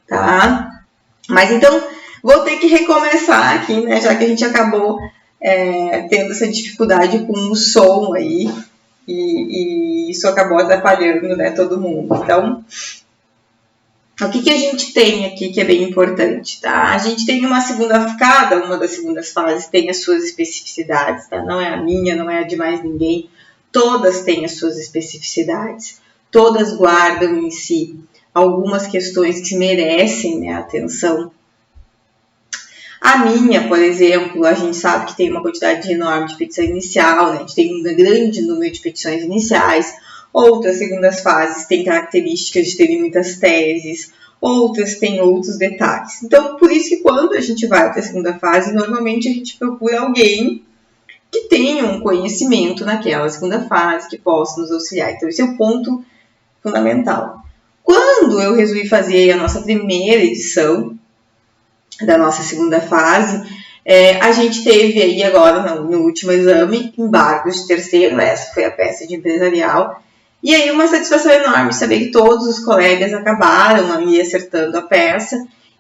tá? Mas então, vou ter que recomeçar aqui, né, já que a gente acabou tendo essa dificuldade com o som aí, e isso acabou atrapalhando, né, todo mundo. Então, o que a gente tem aqui que é bem importante, tá? A gente tem uma das segundas fases tem as suas especificidades, tá? Não é a minha, não é a de mais ninguém. Todas têm as suas especificidades. Todas guardam em si algumas questões que merecem, né, atenção. A minha, por exemplo, a gente sabe que tem uma quantidade enorme de petição inicial, né? A gente tem um grande número de petições iniciais. Outras segundas fases têm características de terem muitas teses, outras têm outros detalhes. Então, por isso que quando a gente vai para a segunda fase, normalmente a gente procura alguém que tenha um conhecimento naquela segunda fase, que possa nos auxiliar. Então, esse é o ponto fundamental. Quando eu resolvi fazer a nossa primeira edição da nossa segunda fase, a gente teve aí agora, no último exame, embargos de terceiro, essa foi a peça de empresarial, e aí uma satisfação enorme saber que todos os colegas acabaram ali acertando a peça,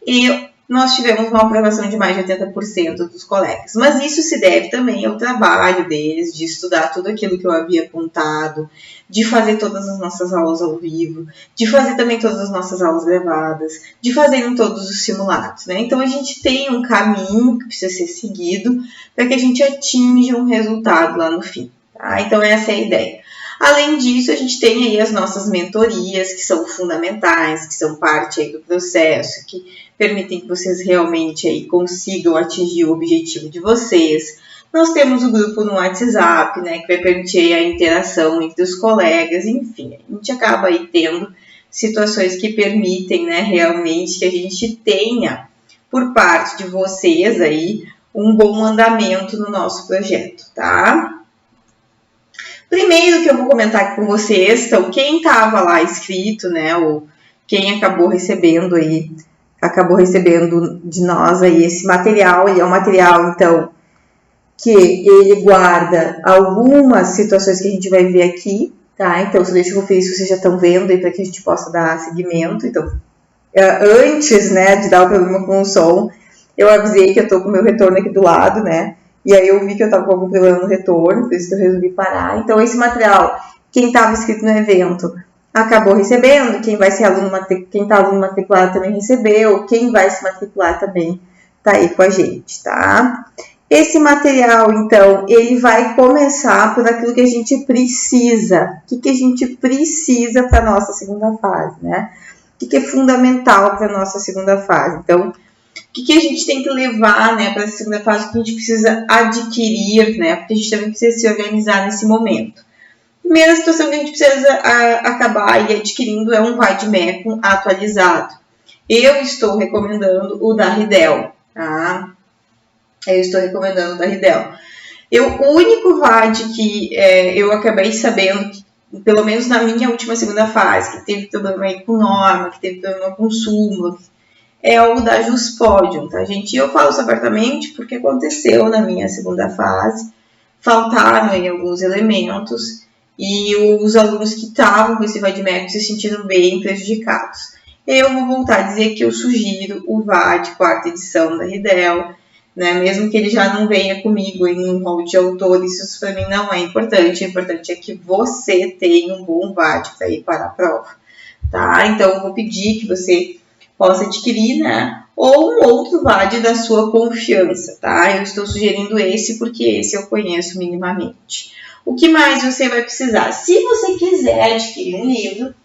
e nós tivemos uma aprovação de mais de 80% dos colegas. Mas isso se deve também ao trabalho deles, de estudar tudo aquilo que eu havia apontado, de fazer todas as nossas aulas ao vivo, de fazer também todas as nossas aulas gravadas, de fazerem todos os simulados, né? Então, a gente tem um caminho que precisa ser seguido para que a gente atinja um resultado lá no fim, tá? Então, essa é a ideia. Além disso, a gente tem aí as nossas mentorias, que são fundamentais, que são parte aí do processo, que permitem que vocês realmente aí consigam atingir o objetivo de vocês. Nós temos o grupo no WhatsApp, né, que vai permitir a interação entre os colegas, enfim, a gente acaba aí tendo situações que permitem, né, realmente que a gente tenha, por parte de vocês aí, um bom andamento no nosso projeto, tá? Primeiro que eu vou comentar aqui com vocês, então, quem estava lá inscrito, né, ou quem acabou recebendo de nós aí esse material, ele é um material, então, que ele guarda algumas situações que a gente vai ver aqui, tá? Então, só deixa eu conferir se vocês já estão vendo aí para que a gente possa dar seguimento. Então, antes, né, de dar o problema com o som, eu avisei que eu tô com o meu retorno aqui do lado, né? E aí eu vi que eu estava com algum problema no retorno, por isso que eu resolvi parar. Então, esse material, quem estava inscrito no evento acabou recebendo, quem vai ser quem está aluno matriculado também recebeu, quem vai se matricular também está aí com a gente, tá? Esse material, então, ele vai começar por aquilo que a gente precisa. O que a gente precisa para a nossa segunda fase, né? O que é fundamental para a nossa segunda fase. Então, o que a gente tem que levar, né, para a segunda fase, o que a gente precisa adquirir, né? Porque a gente também precisa se organizar nesse momento. Primeira situação que a gente precisa acabar aí adquirindo é um vademecum atualizado. Eu estou recomendando o da Ridel, tá? O único VAD que eu acabei sabendo, que, pelo menos na minha última segunda fase, que teve problema aí com norma, que teve problema com súmula, é o da Juspodium, tá, gente? E eu falo isso abertamente porque aconteceu na minha segunda fase, faltaram aí alguns elementos e os alunos que estavam com esse vademecum se sentiram bem prejudicados. Eu vou voltar a dizer que eu sugiro o VAD, quarta edição da Ridel, né? Mesmo que ele já não venha comigo em um rol de autores, isso para mim não é importante. O importante é que você tenha um bom VAD para ir para a prova, tá? Então, eu vou pedir que você possa adquirir, né? Ou um outro VAD da sua confiança, tá? Eu estou sugerindo esse porque esse eu conheço minimamente. O que mais você vai precisar? Se você quiser adquirir um livro,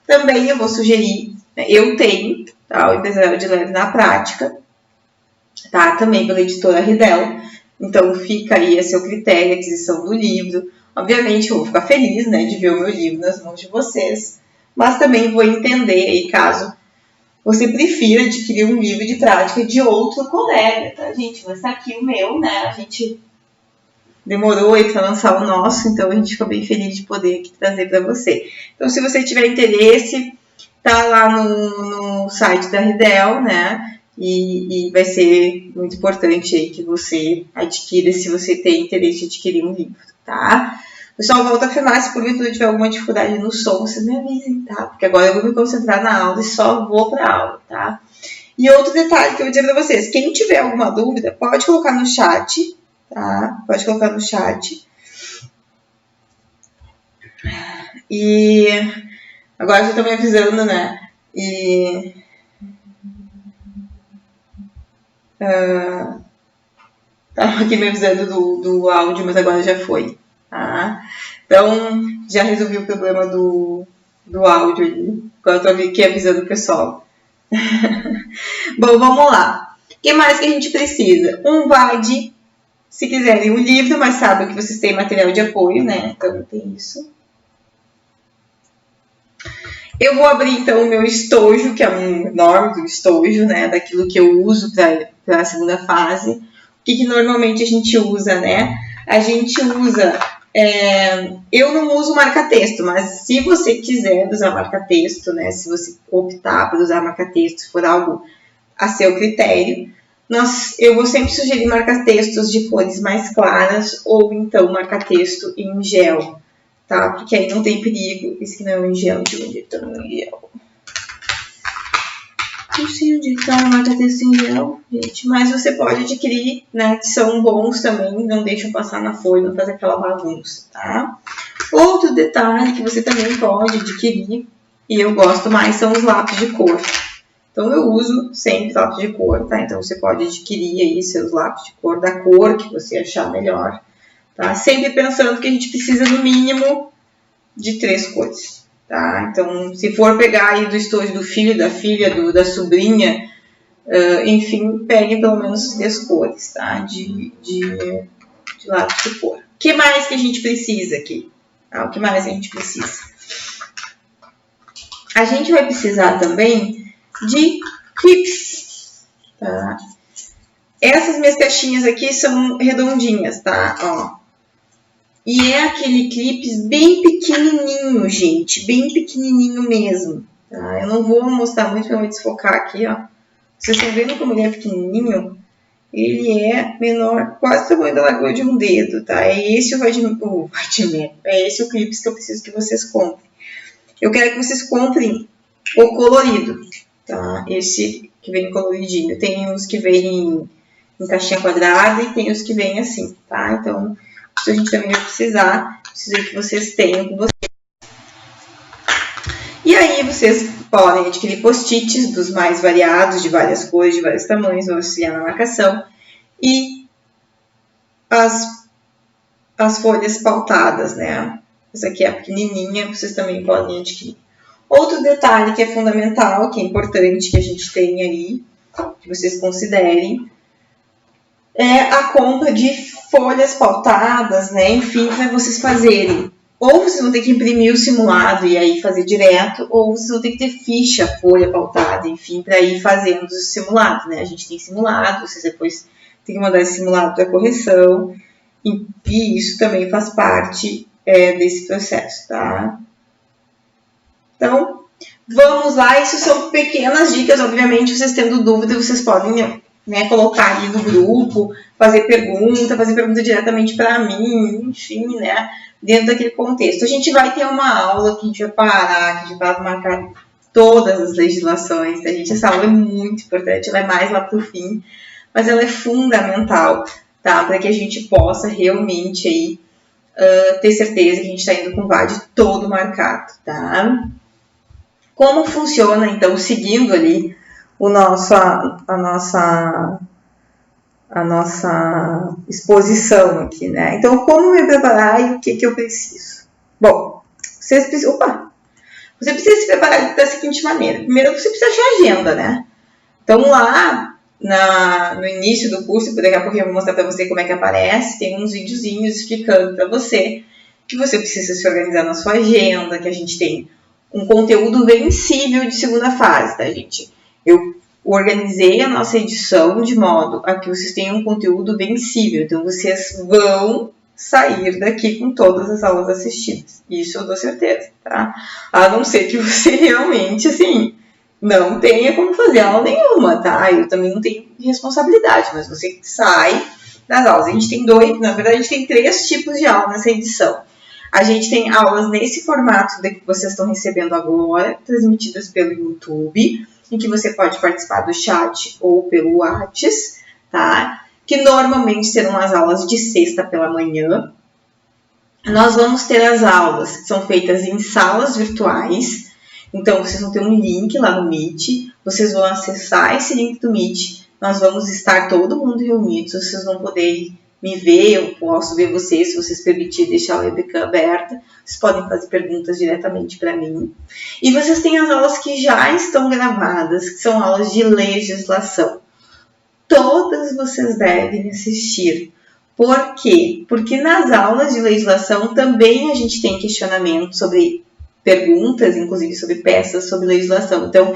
também eu vou sugerir, né? Eu tenho, tá? O Empresarial de Leve na Prática, tá? Também pela editora Ridel. Então, fica aí a seu critério a aquisição do livro. Obviamente, eu vou ficar feliz, né, de ver o meu livro nas mãos de vocês, mas também vou entender aí caso você prefira adquirir um livro de prática de outro colega, tá, gente? Mas tá aqui o meu, né? A gente demorou aí para lançar o nosso, então a gente ficou bem feliz de poder aqui trazer para você. Então, se você tiver interesse, tá lá no site da Ridel, né? E vai ser muito importante aí que você adquira, se você tem interesse em adquirir um livro, tá? Pessoal, volto a afirmar, se porventura tiver alguma dificuldade no som, vocês me avisem, tá? Porque agora eu vou me concentrar na aula e só vou pra aula, tá? E outro detalhe que eu vou dizer pra vocês, quem tiver alguma dúvida, pode colocar no chat, tá? Pode colocar no chat. E agora já tô me avisando, né? E tava aqui me avisando do áudio, mas agora já foi, tá? Então, já resolvi o problema do áudio ali. Agora eu tô aqui avisando o pessoal. Bom, vamos lá. O que mais que a gente precisa? Um VAD, se quiserem, um livro, mas sabem que vocês têm material de apoio, né? Então, tem isso. Eu vou abrir, então, o meu estojo, que é um enorme estojo, né? Daquilo que eu uso para a segunda fase. O que normalmente a gente usa, né? A gente usa... eu não uso marca-texto, mas se você quiser usar marca-texto, né? Se você optar por usar marca-texto, se for algo a seu critério, eu vou sempre sugerir marca-textos de cores mais claras ou então marca-texto em gel, tá? Porque aí não tem perigo. Esse aqui não é um gel, de onde está um gel? Não sei onde está o marca-texto em gel, gente, mas você pode adquirir, né? Que são bons também, não deixam passar na folha, não faz aquela bagunça, tá? Outro detalhe que você também pode adquirir, e eu gosto mais, são os lápis de cor. Então, eu uso sempre lápis de cor, tá? Então, você pode adquirir aí seus lápis de cor da cor que você achar melhor, tá? Sempre pensando que a gente precisa, no mínimo, de 3 cores, tá? Então, se for pegar aí do estojo do filho, da filha, da sobrinha, enfim, pegue pelo menos 3 cores, tá? De lápis de cor. O que mais que a gente precisa aqui? O que mais a gente precisa? A gente vai precisar também de clips, tá? Essas minhas caixinhas aqui são redondinhas, tá? Ó. E é aquele clips bem pequenininho, gente, bem pequenininho mesmo, tá? Eu não vou mostrar muito para me desfocar aqui, ó. Vocês estão vendo como ele é pequenininho? Ele é menor, quase o tamanho da largura de um dedo, tá? É esse é esse o clips que eu preciso que vocês comprem. Eu quero que vocês comprem o colorido, tá? Esse que vem coloridinho. Tem os que vêm em caixinha quadrada e tem os que vêm assim, tá? Então, isso a gente também vai precisar. Preciso que vocês tenham com vocês. E aí, vocês podem adquirir post-its dos mais variados, de várias cores, de vários tamanhos, vão auxiliar na marcação. E as folhas pautadas, né? Essa aqui é a pequenininha, vocês também podem adquirir. Outro detalhe que é fundamental, que é importante que a gente tenha aí, que vocês considerem, é a compra de folhas pautadas, né? Enfim, para vocês fazerem. Ou vocês vão ter que imprimir o simulado e aí fazer direto, ou vocês vão ter que ter ficha, folha pautada, enfim, para ir fazendo os simulados, né? A gente tem simulado, vocês depois têm que mandar esse simulado para correção, e isso também faz parte desse processo, tá? Então, vamos lá. Isso são pequenas dicas. Obviamente, vocês tendo dúvida, vocês podem, né, colocar aí no grupo, fazer pergunta diretamente para mim, enfim, né, dentro daquele contexto. A gente vai ter uma aula que a gente vai parar, que a gente vai marcar todas as legislações, tá, gente? Essa aula é muito importante, ela é mais lá para o fim, mas ela é fundamental, tá, para que a gente possa realmente aí ter certeza que a gente está indo com o VAD todo marcado, tá? Como funciona, então, seguindo ali a nossa exposição aqui, né? Então, como me preparar e o que eu preciso? Bom, você precisa se preparar da seguinte maneira. Primeiro, você precisa achar agenda, né? Então, lá no início do curso, daqui a pouco eu vou mostrar para você como é que aparece, tem uns videozinhos explicando para você que você precisa se organizar na sua agenda, que a gente tem um conteúdo vencível de segunda fase, tá, gente? Eu organizei a nossa edição de modo a que vocês tenham um conteúdo vencível. Então, vocês vão sair daqui com todas as aulas assistidas. Isso eu dou certeza, tá? A não ser que você realmente, assim, não tenha como fazer aula nenhuma, tá? Eu também não tenho responsabilidade, mas você sai das aulas. A gente tem na verdade, a gente tem 3 tipos de aula nessa edição. A gente tem aulas nesse formato que vocês estão recebendo agora, transmitidas pelo YouTube, em que você pode participar do chat ou pelo WhatsApp, tá? Que normalmente serão as aulas de sexta pela manhã. Nós vamos ter as aulas que são feitas em salas virtuais. Então, vocês vão ter um link lá no Meet. Vocês vão acessar esse link do Meet. Nós vamos estar todo mundo reunidos. Vocês vão poder me ver, eu posso ver vocês, se vocês permitirem deixar a webcam aberta. Vocês podem fazer perguntas diretamente para mim. E vocês têm as aulas que já estão gravadas, que são aulas de legislação. Todas vocês devem assistir. Por quê? Porque nas aulas de legislação também a gente tem questionamento sobre perguntas, inclusive sobre peças, sobre legislação. Então,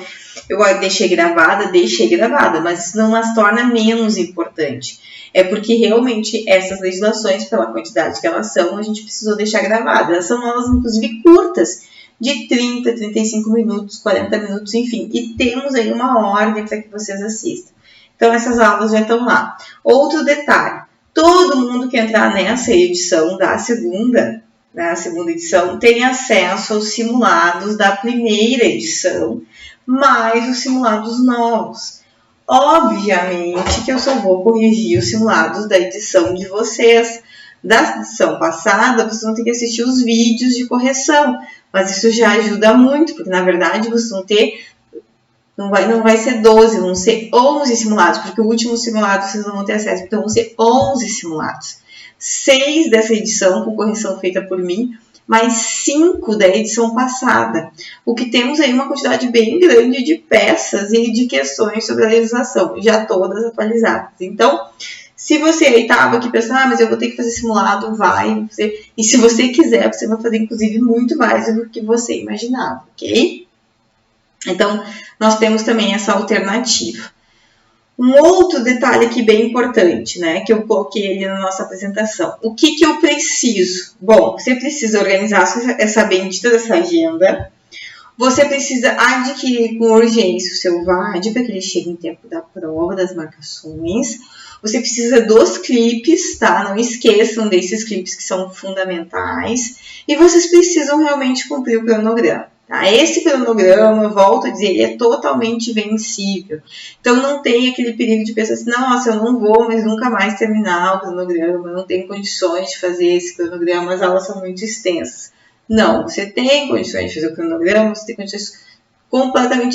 eu deixei gravada, mas isso não as torna menos importante. É porque realmente essas legislações, pela quantidade que elas são, a gente precisou deixar gravadas. Elas são aulas, inclusive, curtas, de 30, 35 minutos, 40 minutos, enfim. E temos aí uma ordem para que vocês assistam. Então, essas aulas já estão lá. Outro detalhe, todo mundo que entrar nessa edição da segunda edição, tem acesso aos simulados da primeira edição, mais os simulados novos. Obviamente que eu só vou corrigir os simulados da edição de vocês. Da edição passada, vocês vão ter que assistir os vídeos de correção, mas isso já ajuda muito, porque na verdade vocês vão ter, não vai ser 12, vão ser 11 simulados, porque o último simulado vocês não vão ter acesso, então vão ser 11 simulados. 6 dessa edição com correção feita por mim, mais 5 da edição passada. O que temos aí uma quantidade bem grande de peças e de questões sobre a legislação, já todas atualizadas. Então, se você aí estava aqui pensando, mas eu vou ter que fazer simulado, vai. E se você quiser, você vai fazer inclusive muito mais do que você imaginava, ok? Então, nós temos também essa alternativa. Um outro detalhe aqui bem importante, né, que eu coloquei ali na nossa apresentação. O que eu preciso? Bom, você precisa organizar essa bendita dessa agenda. Você precisa adquirir com urgência o seu VAD para que ele chegue em tempo da prova, das marcações. Você precisa dos clipes, tá? Não esqueçam desses clipes que são fundamentais. E vocês precisam realmente cumprir o cronograma. Tá? Esse cronograma, volto a dizer, ele é totalmente vencível. Então, não tem aquele perigo de pensar assim, nossa, eu não vou mas nunca mais terminar o cronograma, não tenho condições de fazer esse cronograma, as aulas são muito extensas. Não, você tem condições de fazer o cronograma, você tem condições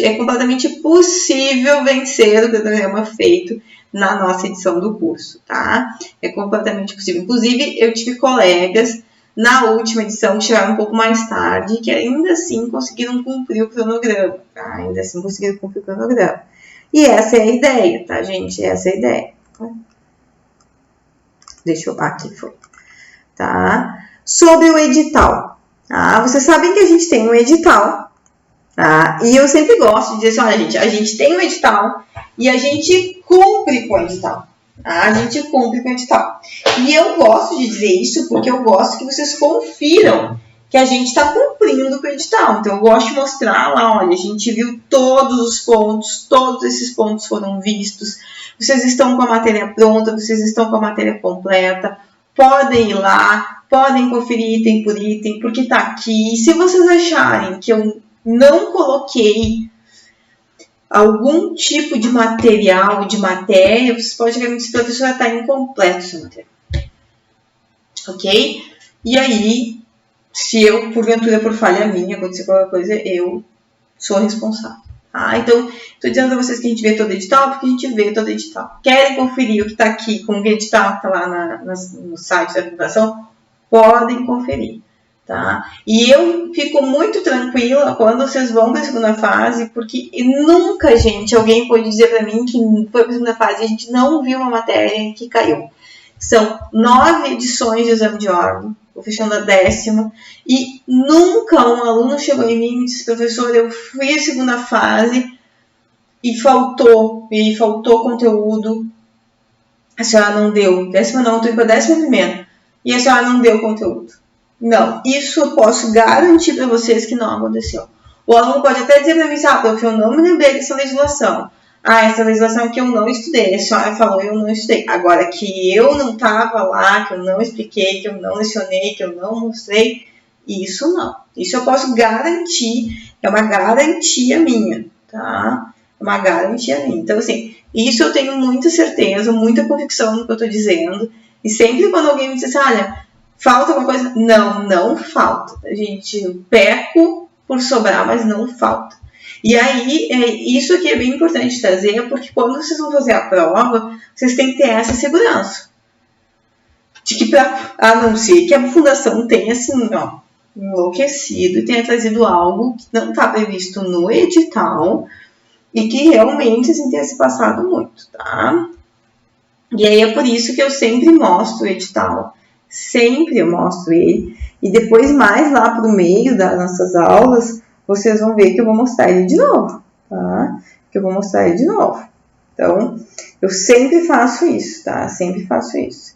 é completamente possível vencer o cronograma feito na nossa edição do curso, tá? É completamente possível. Inclusive, eu tive colegas na última edição que chegaram um pouco mais tarde, que ainda assim conseguiram cumprir o cronograma, tá? Ainda assim conseguiram cumprir o cronograma. E essa é a ideia, tá, gente? Essa é a ideia. Deixa eu... Aqui foi. Tá? Sobre o edital. Tá? Vocês sabem que a gente tem um edital, tá? E eu sempre gosto de dizer assim, olha, gente, a gente tem um edital e a gente cumpre com o edital. A gente cumpre com o edital. E eu gosto de dizer isso porque eu gosto que vocês confiram que a gente está cumprindo com o edital. Então, eu gosto de mostrar lá, olha, a gente viu todos os pontos, todos esses pontos foram vistos. Vocês estão com a matéria pronta, vocês estão com a matéria completa. Podem ir lá, podem conferir item por item, porque está aqui. E se vocês acharem que eu não coloquei algum tipo de material, de matéria, vocês podem chegar e me dizer, professora, está incompleto essa matéria. Ok? E aí, se eu, porventura, por falha minha, acontecer qualquer coisa, eu sou responsável. Tá? Então, estou dizendo a vocês que a gente vê todo edital, porque a gente vê todo edital. Querem conferir o que está aqui com o edital que está lá no site da fundação? Podem conferir. Tá? E eu fico muito tranquila quando vocês vão para a segunda fase, porque nunca, gente, alguém pode dizer para mim que foi para a segunda fase e a gente não viu uma matéria que caiu. São 9 edições de exame de ordem, estou fechando a 10ª, e nunca um aluno chegou em mim e disse, professor, eu fui à segunda fase e faltou conteúdo, a senhora não deu, 10ª não, estou indo para a 11ª, e a senhora não deu conteúdo. Não, isso eu posso garantir para vocês que não aconteceu. O aluno pode até dizer para mim, prof, eu não me lembrei dessa legislação. Essa legislação que eu não estudei, a senhora falou, eu não estudei. Agora, que eu não estava lá, que eu não expliquei, que eu não lecionei, que eu não mostrei, Isso não. Isso eu posso garantir, é uma garantia minha, tá? É uma garantia minha. Então, assim, isso eu tenho muita certeza, muita convicção no que eu tô dizendo. E sempre quando alguém me diz assim, olha, falta alguma coisa? Não, não falta. A gente peco por sobrar, mas não falta. E aí, isso aqui é bem importante trazer, porque quando vocês vão fazer a prova, vocês têm que ter essa segurança. De que, a não ser que a fundação tenha, assim, ó, enlouquecido e tenha trazido algo que não está previsto no edital e que realmente, assim, tenha se passado muito, tá? E aí é por isso que eu sempre mostro o edital. Sempre eu mostro ele. E depois, mais lá pro meio das nossas aulas, vocês vão ver que eu vou mostrar ele de novo, tá? Que eu vou mostrar ele de novo. Então, eu sempre faço isso, tá? Sempre faço isso.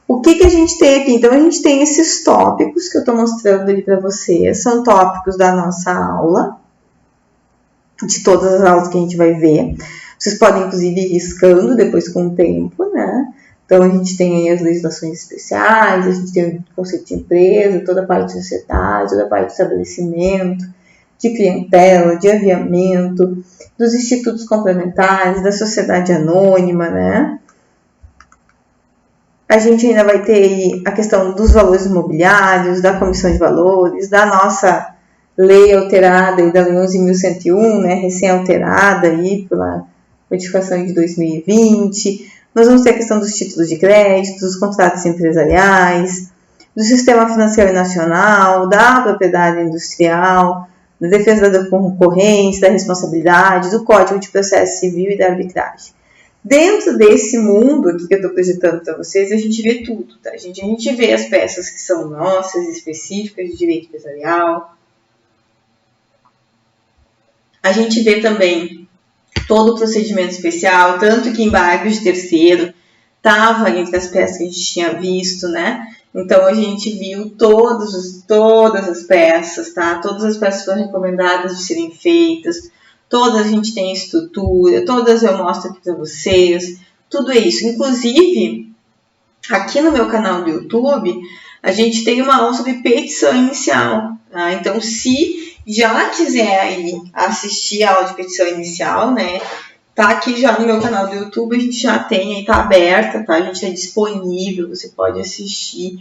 O que a gente tem aqui? Então, a gente tem esses tópicos que eu tô mostrando ali para vocês. São tópicos da nossa aula, de todas as aulas que a gente vai ver. Vocês podem, inclusive, ir riscando depois com o tempo, né? Então, a gente tem aí as legislações especiais, a gente tem o conceito de empresa, toda a parte societária, toda a parte de estabelecimento, de clientela, de aviamento, dos institutos complementares, da sociedade anônima, né? A gente ainda vai ter aí a questão dos valores imobiliários, da comissão de valores, da nossa lei alterada, e da lei 11.101, né? Recém-alterada aí pela modificação de 2020. Nós vamos ter a questão dos títulos de crédito, dos contratos empresariais, do sistema financeiro nacional, da propriedade industrial, da defesa da concorrência, da responsabilidade, do Código de Processo Civil e da arbitragem. Dentro desse mundo aqui que eu estou projetando para vocês, a gente vê tudo, tá? A gente vê as peças que são nossas, específicas de direito empresarial. A gente vê também todo o procedimento especial, tanto que embargos de terceiro estava entre as peças que a gente tinha visto, né? Então, a gente viu todas as peças, tá? Todas as peças foram recomendadas de serem feitas, todas a gente tem estrutura, todas eu mostro aqui para vocês, tudo isso. Inclusive, aqui no meu canal do YouTube, a gente tem uma aula sobre petição inicial, tá? Então, se já quiser aí assistir a aula de petição inicial, né? Tá aqui já no meu canal do YouTube, a gente já tem aí, tá aberta, tá? A gente é disponível, você pode assistir.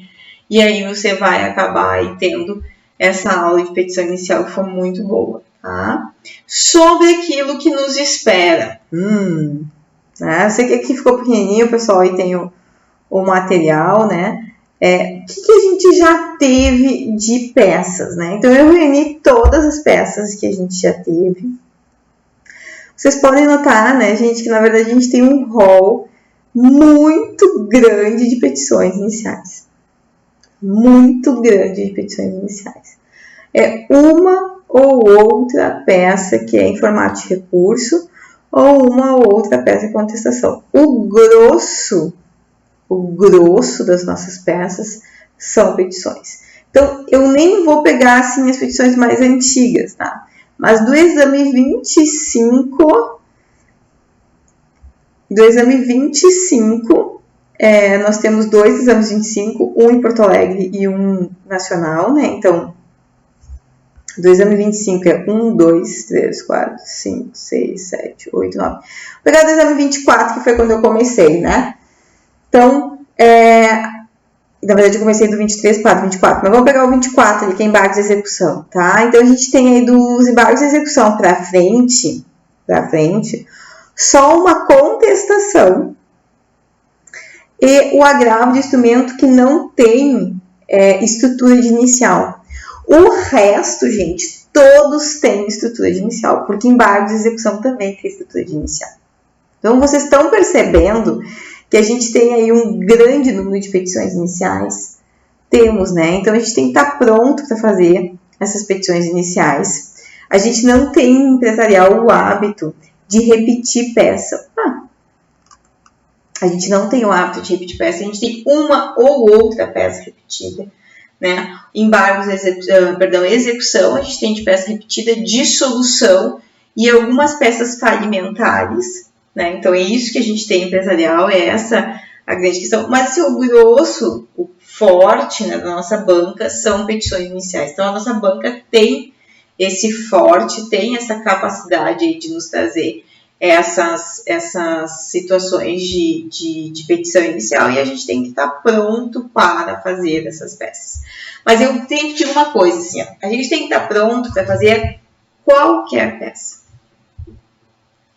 E aí você vai acabar aí tendo essa aula de petição inicial que foi muito boa, tá? Sobre aquilo que nos espera. Né? Eu sei que aqui ficou pequenininho, pessoal, aí tem o material, né? O que a gente já teve de peças, né? Então, eu reuni todas as peças que a gente já teve. Vocês podem notar, né, gente, que na verdade a gente tem um rol muito grande de petições iniciais. Muito grande de petições iniciais. É uma ou outra peça que é em formato de recurso ou uma ou outra peça de contestação. O grosso das nossas peças são petições. Então, eu nem vou pegar assim as petições mais antigas, tá? Mas do exame 25, nós temos 2 exames 25, um em Porto Alegre e um nacional, né? Então, do exame 25 é 1, 2, 3, 4, 5, 6, 7, 8, 9. Vou pegar do exame 24, que foi quando eu comecei, né? Então, na verdade, eu comecei do 23 para o 24, mas vamos pegar o 24 ali, que é embargos de execução, tá? Então, a gente tem aí dos embargos de execução para frente, só uma contestação e o agravo de instrumento que não tem estrutura de inicial. O resto, gente, todos têm estrutura de inicial, porque embargos de execução também tem estrutura de inicial. Então, vocês estão percebendo que a gente tem aí um grande número de petições iniciais. Temos, né? Então, a gente tem que estar pronto para fazer essas petições iniciais. A gente não tem empresarial o hábito de repetir peça. A gente não tem o hábito de repetir peça, a gente tem uma ou outra peça repetida, né? Embargos, execução, a gente tem de peça repetida, dissolução e algumas peças falimentares, né? Então, é isso que a gente tem empresarial, é essa a grande questão. Mas, se o grosso, o forte, né, da nossa banca são petições iniciais. Então, a nossa banca tem esse forte, tem essa capacidade aí de nos trazer essas situações de petição inicial, e a gente tem que estar pronto para fazer essas peças. Mas eu tenho que dizer uma coisa, assim, ó, a gente tem que estar pronto para fazer qualquer peça.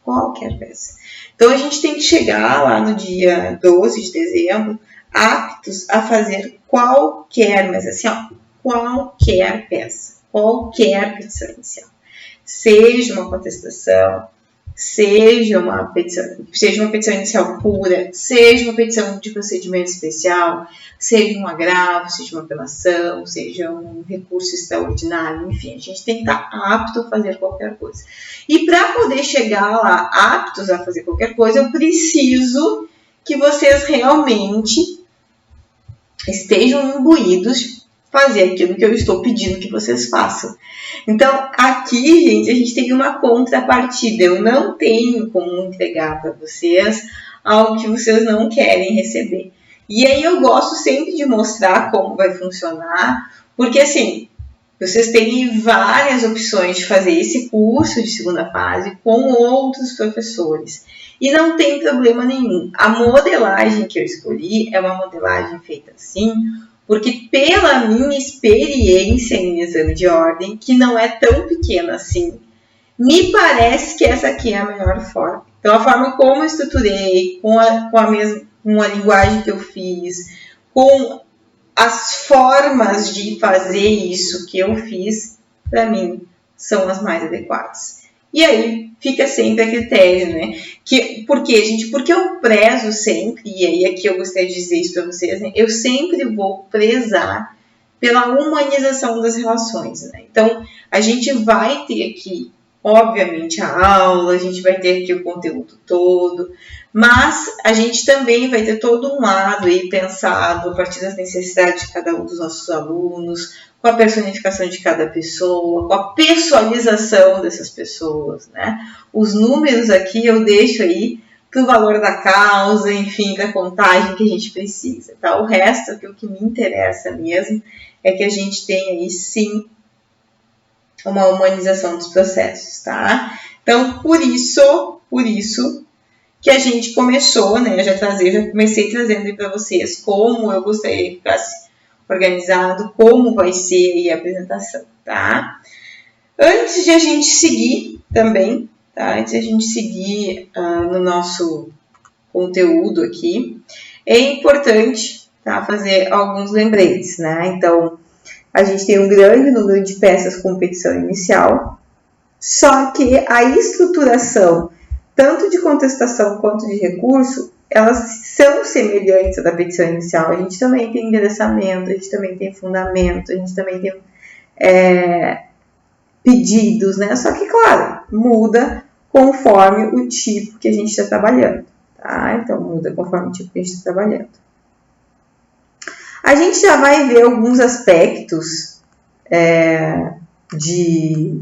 Qualquer peça. Então, a gente tem que chegar lá no dia 12 de dezembro aptos a fazer qualquer, mas assim, ó, qualquer peça, qualquer petição inicial. Seja uma contestação, seja uma petição inicial pura, seja uma petição de procedimento especial, seja um agravo, seja uma apelação, seja um recurso extraordinário, enfim, a gente tem que estar apto a fazer qualquer coisa. E para poder chegar lá aptos a fazer qualquer coisa, eu preciso que vocês realmente estejam imbuídos fazer aquilo que eu estou pedindo que vocês façam. Então, aqui, gente, a gente tem uma contrapartida. Eu não tenho como entregar para vocês algo que vocês não querem receber. E aí eu gosto sempre de mostrar como vai funcionar, porque assim, vocês têm várias opções de fazer esse curso de segunda fase com outros professores. E não tem problema nenhum. A modelagem que eu escolhi é uma modelagem feita assim, porque pela minha experiência em exame de ordem, que não é tão pequena assim, me parece que essa aqui é a melhor forma. Então, a forma como eu estruturei, com a linguagem que eu fiz, com as formas de fazer isso que eu fiz, para mim, são as mais adequadas. E aí, fica sempre a critério, né? Por quê, gente? Porque eu prezo sempre, e aí aqui eu gostaria de dizer isso para vocês, né? Eu sempre vou prezar pela humanização das relações, né? Então, a gente vai ter aqui, obviamente, a aula, a gente vai ter aqui o conteúdo todo, mas a gente também vai ter todo um lado aí pensado a partir das necessidades de cada um dos nossos alunos, com a personificação de cada pessoa, com a pessoalização dessas pessoas, né? Os números aqui eu deixo aí para o valor da causa, enfim, da contagem que a gente precisa, tá? O resto, o que me interessa mesmo, é que a gente tenha aí, sim, uma humanização dos processos, tá? Então, por isso que a gente começou, né? Já comecei trazendo aí para vocês como eu gostaria que ficasse organizado, como vai ser aí a apresentação, tá? Antes de a gente seguir também, tá? Antes de a gente seguir no nosso conteúdo aqui, é importante, tá, fazer alguns lembretes, né? Então, a gente tem um grande número de peças com petição inicial, só que a estruturação, tanto de contestação quanto de recurso, elas são semelhantes à da petição inicial. A gente também tem endereçamento, a gente também tem fundamento, a gente também tem pedidos, né? Só que, claro, muda conforme o tipo que a gente está trabalhando, tá? Então, muda conforme o tipo que a gente está trabalhando. A gente já vai ver alguns aspectos de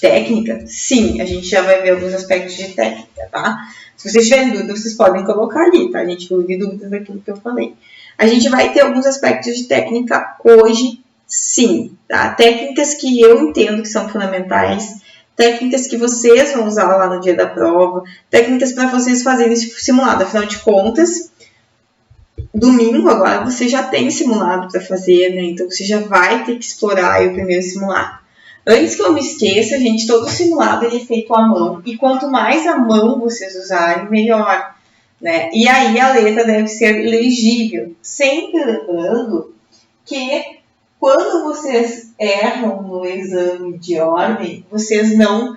técnica. Sim, a gente já vai ver alguns aspectos de técnica, tá? Se vocês tiverem dúvidas, vocês podem colocar ali, tá? A gente vai ouvir dúvidas daquilo que eu falei. A gente vai ter alguns aspectos de técnica hoje, sim, tá? Técnicas que eu entendo que são fundamentais, técnicas que vocês vão usar lá no dia da prova, técnicas para vocês fazerem esse simulado. Afinal de contas, domingo agora você já tem simulado para fazer, né? Então você já vai ter que explorar aí o primeiro simulado. Antes que eu me esqueça, gente, todo simulado ele é feito à mão, e quanto mais à mão vocês usarem, melhor, né? E aí a letra deve ser legível, sempre lembrando que quando vocês erram no exame de ordem, vocês não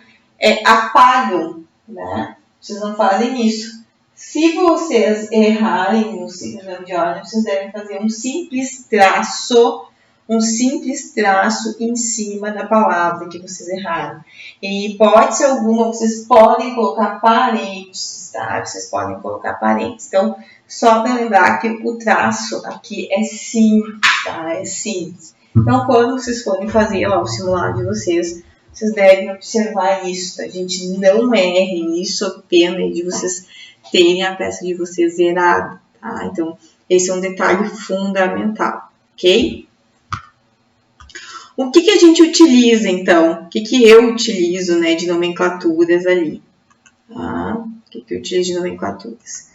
apagam, né? Vocês não fazem isso. Se vocês errarem no exame de ordem, vocês devem fazer um simples traço em cima da palavra que vocês erraram. Em hipótese alguma, vocês podem colocar parênteses, tá? Vocês podem colocar parênteses. Então, só para lembrar que o traço aqui é simples, tá? É simples. Então, quando vocês forem fazer lá o simulado de vocês devem observar isso, tá? Gente, não errem isso, a pena de vocês terem a peça de vocês zerada, tá? Então, esse é um detalhe fundamental. ok? O que a gente utiliza, então? O que eu utilizo, né, de nomenclaturas ali? Tá? O que eu utilizo de nomenclaturas?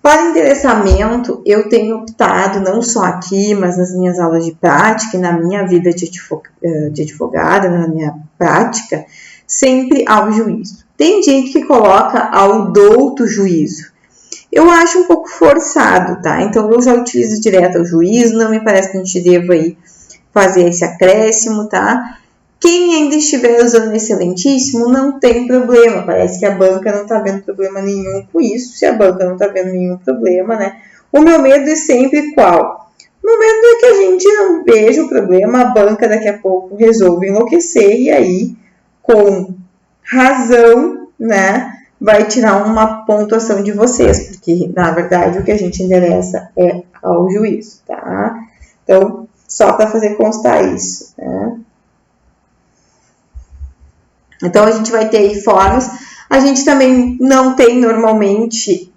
Para endereçamento, eu tenho optado, não só aqui, mas nas minhas aulas de prática e na minha vida de advogada, na minha prática, sempre ao juízo. Tem gente que coloca ao douto juízo. Eu acho um pouco forçado, tá? Então, eu já utilizo direto ao juízo, não me parece que a gente deva aí fazer esse acréscimo, tá? Quem ainda estiver usando excelentíssimo, não tem problema. Parece que a banca não tá vendo problema nenhum com isso. Se a banca não tá vendo nenhum problema, né? O meu medo é sempre qual? O meu medo é que a gente não veja o problema, a banca daqui a pouco resolve enlouquecer e aí, com razão, né, vai tirar uma pontuação de vocês, porque, na verdade, o que a gente endereça é ao juízo, tá? Então, só para fazer constar isso, né? Então, a gente vai ter aí formas. A gente também não tem, normalmente,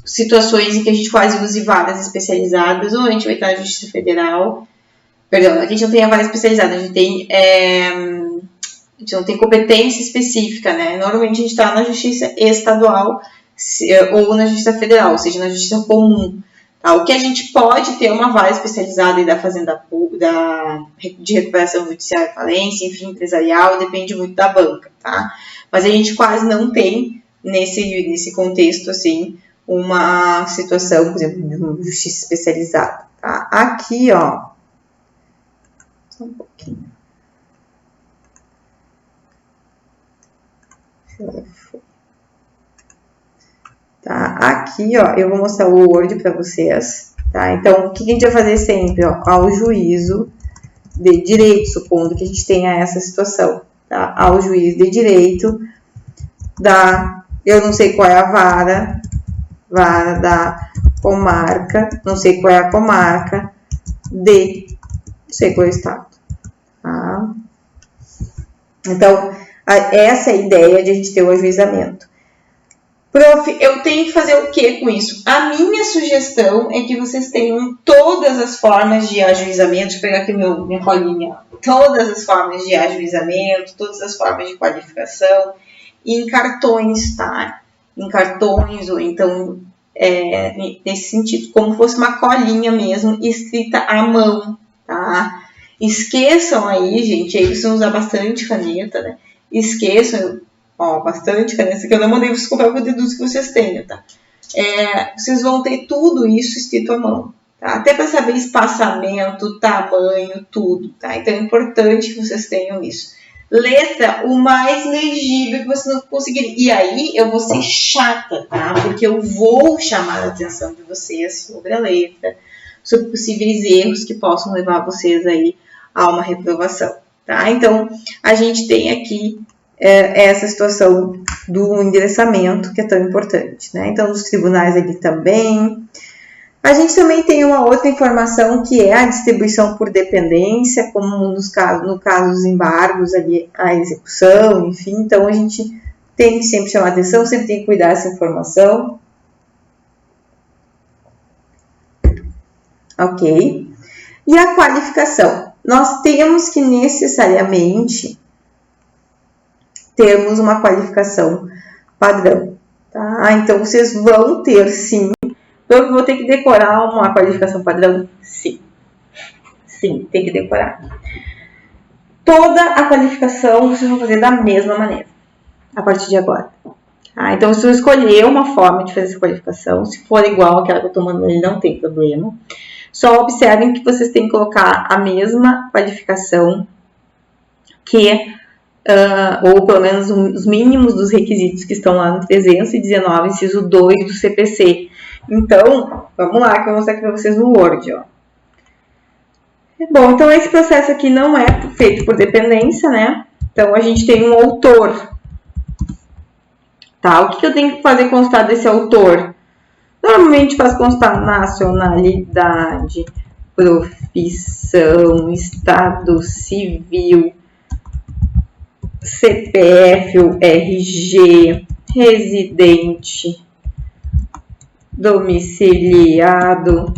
situações em que a gente quase use varas especializadas, ou a gente vai estar na Justiça Federal. Perdão, aqui a gente não tem a vara especializada, a gente não tem competência específica, né? Normalmente a gente está na Justiça Estadual ou na Justiça Federal, ou seja, na Justiça Comum. Tá? O que a gente pode ter uma vara especializada aí da Fazenda Pública, de recuperação judicial e falência, enfim, empresarial, depende muito da banca, tá? Mas a gente quase não tem, nesse contexto, assim, uma situação, por exemplo, de uma justiça especializada, tá? Aqui, ó, só um pouquinho. Tá, aqui, ó, eu vou mostrar o Word para vocês, tá? Então, o que a gente vai fazer sempre, ó, ao juízo de direito, supondo que a gente tenha essa situação, tá? Ao juiz de direito eu não sei qual é a vara da comarca, não sei qual é a comarca não sei qual é o estado, tá? Então, essa é a ideia de a gente ter o ajuizamento. Prof, eu tenho que fazer o que com isso? A minha sugestão é que vocês tenham todas as formas de ajuizamento. Deixa eu pegar aqui minha colinha. Todas as formas de ajuizamento, todas as formas de qualificação em cartões, tá? Em cartões, ou então, nesse sentido, como fosse uma colinha mesmo, escrita à mão, tá? Esqueçam aí, gente, aí vocês vão usar bastante caneta, né? Esqueçam, bastante caneta, que eu não mandei vocês comprar, eu deduzo que vocês tenham, tá? Vocês vão ter tudo isso escrito à mão, tá? Até para saber espaçamento, tamanho, tudo, tá? Então é importante que vocês tenham isso. Letra, o mais legível que vocês não conseguirem. E aí eu vou ser chata, tá? Porque eu vou chamar a atenção de vocês sobre a letra, sobre possíveis erros que possam levar vocês aí a uma reprovação, tá? Então, a gente tem aqui essa situação do endereçamento, que é tão importante, né? Então, nos tribunais ali também. A gente também tem uma outra informação, que é a distribuição por dependência, como no caso dos embargos, ali, a execução, enfim. Então, a gente tem que sempre chamar atenção, sempre tem que cuidar dessa informação. Ok? E a qualificação. Nós temos que necessariamente termos uma qualificação padrão, tá? Então, vocês vão ter, sim. Eu vou ter que decorar uma qualificação padrão? Sim. Sim, tem que decorar. Toda a qualificação vocês vão fazer da mesma maneira, a partir de agora. Tá? Então, se eu escolher uma forma de fazer essa qualificação, se for igual àquela que eu estou mandando, não tem problema. Só observem que vocês têm que colocar a mesma qualificação ou pelo menos os mínimos dos requisitos que estão lá no 319, inciso 2 do CPC. Então, vamos lá, que eu vou mostrar aqui para vocês no Word, ó. Bom, então esse processo aqui não é feito por dependência, né? Então, a gente tem um autor. Tá, o que eu tenho que fazer constar desse autor? Normalmente faz constar nacionalidade, profissão, estado civil, CPF ou RG, residente, domiciliado,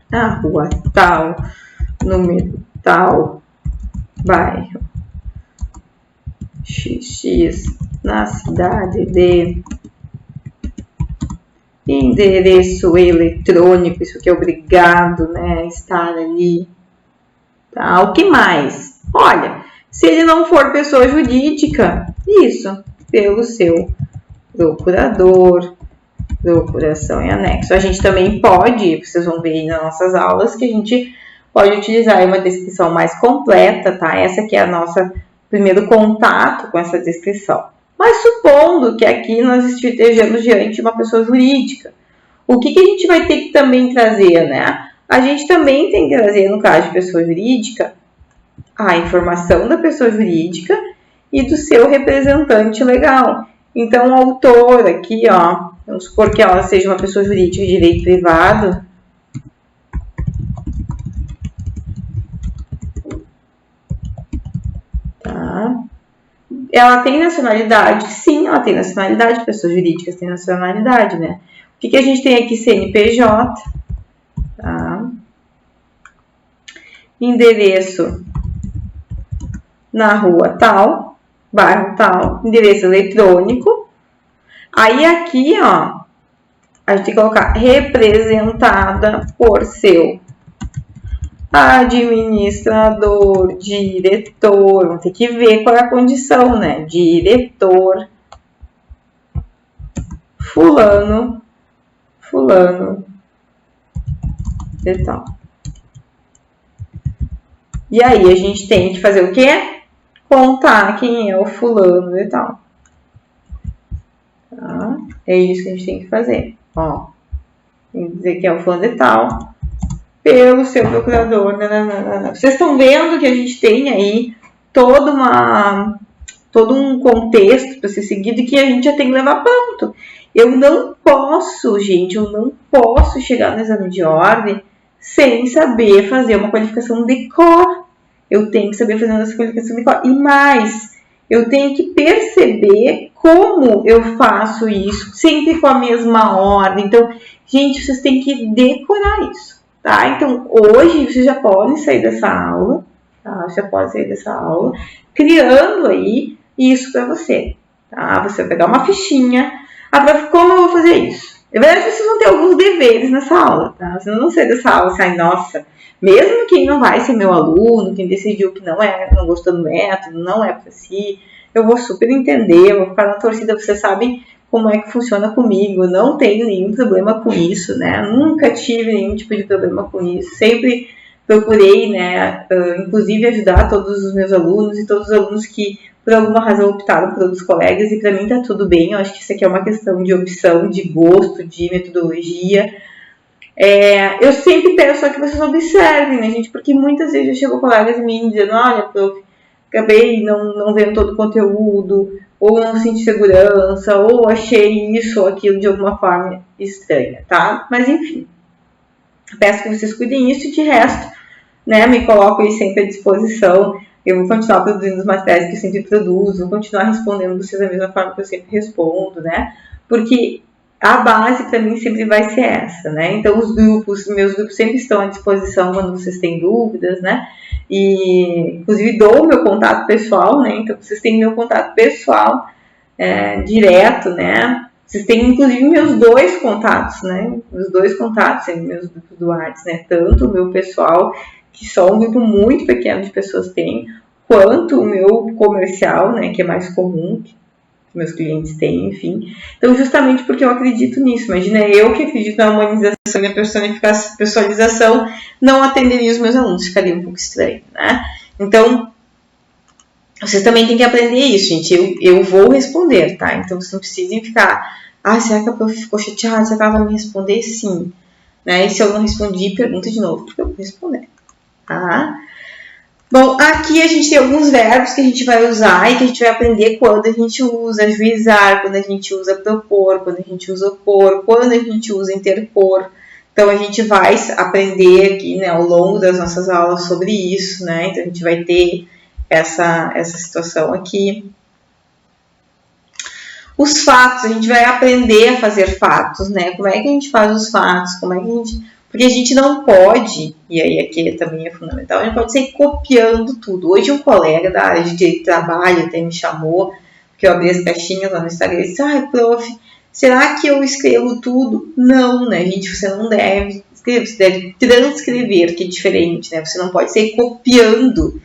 na rua tal, número tal, bairro XX, na cidade de, endereço eletrônico, isso aqui é obrigado, né, estar ali, tá? O que mais? Olha, se ele não for pessoa jurídica, isso, pelo seu procurador, procuração em anexo. A gente também pode, vocês vão ver aí nas nossas aulas, que a gente pode utilizar uma descrição mais completa, tá? Essa aqui é a nossa primeiro contato com essa descrição. Mas supondo que aqui nós estejamos diante de uma pessoa jurídica, o que a gente vai ter que também trazer, né? A gente também tem que trazer, no caso de pessoa jurídica, a informação da pessoa jurídica e do seu representante legal. Então, o autor aqui, ó, vamos supor que ela seja uma pessoa jurídica de direito privado. Tá? Ela tem nacionalidade? Sim, ela tem nacionalidade. Pessoas jurídicas têm nacionalidade, né? O que a gente tem aqui? CNPJ. Tá? Endereço na rua tal, bairro tal, endereço eletrônico. Aí aqui, ó, a gente tem que colocar representada por seu administrador, diretor. Vamos ter que ver qual é a condição, né? Diretor, fulano e tal. E aí a gente tem que fazer o quê? Contar quem é o fulano e tal. Tá? É isso que a gente tem que fazer. Ó, tem que dizer que é o fulano e tal, pelo seu procurador. Nananana. Vocês estão vendo que a gente tem aí todo um contexto para ser seguido e que a gente já tem que levar pronto. Eu não posso, gente, chegar no exame de ordem sem saber fazer uma qualificação de cor. Eu tenho que saber fazer essa qualificação de cor. E mais, eu tenho que perceber como eu faço isso, sempre com a mesma ordem. Então, gente, vocês têm que decorar isso, tá? Então, hoje, vocês já podem sair dessa aula, tá? Criando aí isso para você, tá? Você vai pegar uma fichinha. Como eu vou fazer isso? Na verdade, vocês vão ter alguns deveres nessa aula, tá? Vocês não vão sair dessa aula assim, nossa, mesmo quem não vai ser meu aluno, quem decidiu que não gostou do método, não é para si, eu vou super entender, eu vou ficar na torcida, vocês sabem como é que funciona comigo, não tenho nenhum problema com isso, né? Nunca tive nenhum tipo de problema com isso, sempre procurei, né, inclusive ajudar todos os meus alunos e todos os alunos que por alguma razão optaram por outros colegas, e para mim tá tudo bem. Eu acho que isso aqui é uma questão de opção, de gosto, de metodologia. Eu sempre peço só que vocês observem, né, gente? Porque muitas vezes já chegou colegas em mim dizendo, olha, prof, acabei não vendo todo o conteúdo, ou não senti segurança, ou achei isso ou aquilo de alguma forma estranha, tá? Mas enfim, peço que vocês cuidem isso e de resto, né, me coloco aí sempre à disposição. Eu vou continuar produzindo os materiais que eu sempre produzo, vou continuar respondendo vocês da mesma forma que eu sempre respondo, né? Porque a base para mim sempre vai ser essa, né? Então meus grupos sempre estão à disposição quando vocês têm dúvidas, né? E inclusive dou o meu contato pessoal, né? Então vocês têm meu contato pessoal direto, né? Vocês têm inclusive meus dois contatos, né? Meus dois contatos, meus grupos do WhatsApp, né? Tanto o meu pessoal, que só um grupo muito pequeno de pessoas tem, quanto o meu comercial, né, que é mais comum, que meus clientes têm, enfim. Então, justamente porque eu acredito nisso. Imagina, eu que acredito na humanização e na personalização, não atenderia os meus alunos, ficaria um pouco estranho, né? Então, vocês também têm que aprender isso, gente. Eu vou responder, tá? Então, vocês não precisem ficar, será que a prof ficou chateada? Será que ela vai me responder? Sim. Né? E se eu não respondi, pergunta de novo, porque eu vou responder. Tá? Bom, aqui a gente tem alguns verbos que a gente vai usar e que a gente vai aprender quando a gente usa ajuizar, quando a gente usa propor, quando a gente usa opor, quando a gente usa interpor. Então, a gente vai aprender aqui, né, ao longo das nossas aulas sobre isso, né? Então, a gente vai ter essa situação aqui. Os fatos, a gente vai aprender a fazer fatos, né? Como é que a gente faz os fatos? Porque a gente não pode, e aí aqui também é fundamental, a gente pode sair copiando tudo. Hoje um colega da área de trabalho até me chamou, que eu abri as caixinhas lá no Instagram e disse, prof, será que eu escrevo tudo? Não, né, gente, você não deve escrever, você deve transcrever, que é diferente, né, você não pode sair copiando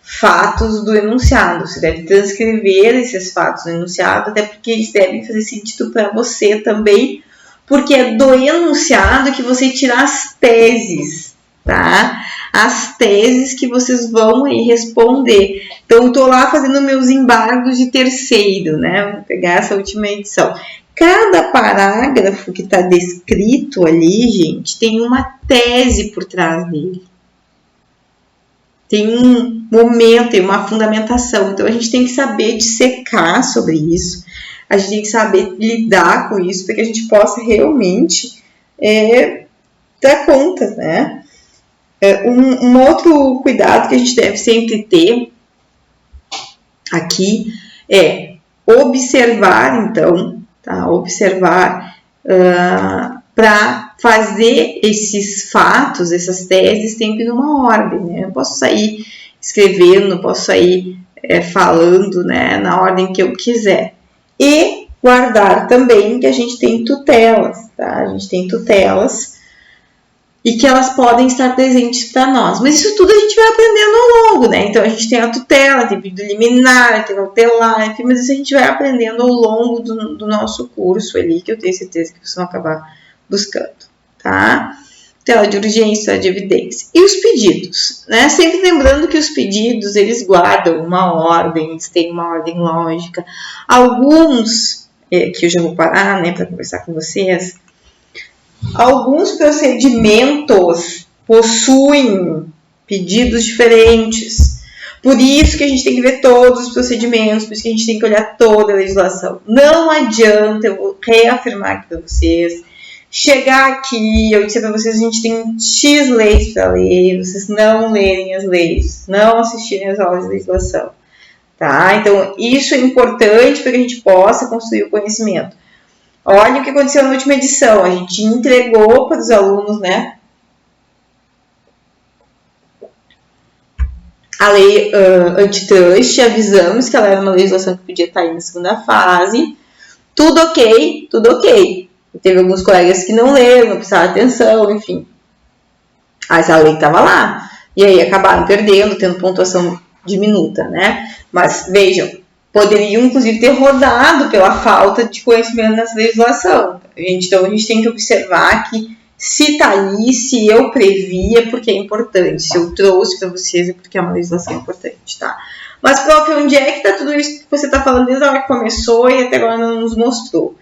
fatos do enunciado, você deve transcrever esses fatos do enunciado, até porque eles devem fazer sentido para você também, porque é do enunciado que você tira as teses, tá? As teses que vocês vão aí responder. Então, eu tô lá fazendo meus embargos de terceiro, né? Vou pegar essa última edição. Cada parágrafo que está descrito ali, gente, tem uma tese por trás dele. Tem um momento, tem uma fundamentação. Então, a gente tem que saber dissecar sobre isso. A gente tem que saber lidar com isso para que a gente possa realmente dar conta, né? Um outro cuidado que a gente deve sempre ter aqui é observar, então, tá? Observar para fazer esses fatos, essas teses, sempre numa ordem, né? Eu posso sair escrevendo, posso sair falando, né, na ordem que eu quiser. E guardar também que a gente tem tutelas, tá? A gente tem tutelas e que elas podem estar presentes para nós. Mas isso tudo a gente vai aprendendo ao longo, né? Então a gente tem a tutela, tem pedido liminar, tem cautelar, enfim, mas isso a gente vai aprendendo ao longo do nosso curso ali, que eu tenho certeza que vocês vão acabar buscando, tá? Tutela de urgência, de evidência. E os pedidos, né? Sempre lembrando que os pedidos, eles guardam uma ordem, eles têm uma ordem lógica. Alguns, que eu já vou parar, né, para conversar com vocês, alguns procedimentos possuem pedidos diferentes. Por isso que a gente tem que ver todos os procedimentos, por isso que a gente tem que olhar toda a legislação. Não adianta, eu vou reafirmar aqui para vocês, chegar aqui, eu dizer para vocês, a gente tem X leis para ler, vocês não lerem as leis, não assistirem as aulas de legislação, tá? Então, isso é importante para que a gente possa construir o conhecimento. Olha o que aconteceu na última edição, a gente entregou para os alunos, né, a lei antitrust, avisamos que ela era uma legislação que podia estar aí na segunda fase, tudo ok, tudo ok. Teve alguns colegas que não leram, não prestaram atenção, enfim. Mas a lei estava lá. E aí acabaram perdendo, tendo pontuação diminuta, né? Mas vejam, poderiam inclusive ter rodado pela falta de conhecimento nessa legislação. Então a gente tem que observar que se está aí, se eu previ, é porque é importante. Se eu trouxe para vocês, é porque é uma legislação importante, tá? Mas, prof, onde é que está tudo isso que você está falando desde a hora que começou e até agora não nos mostrou?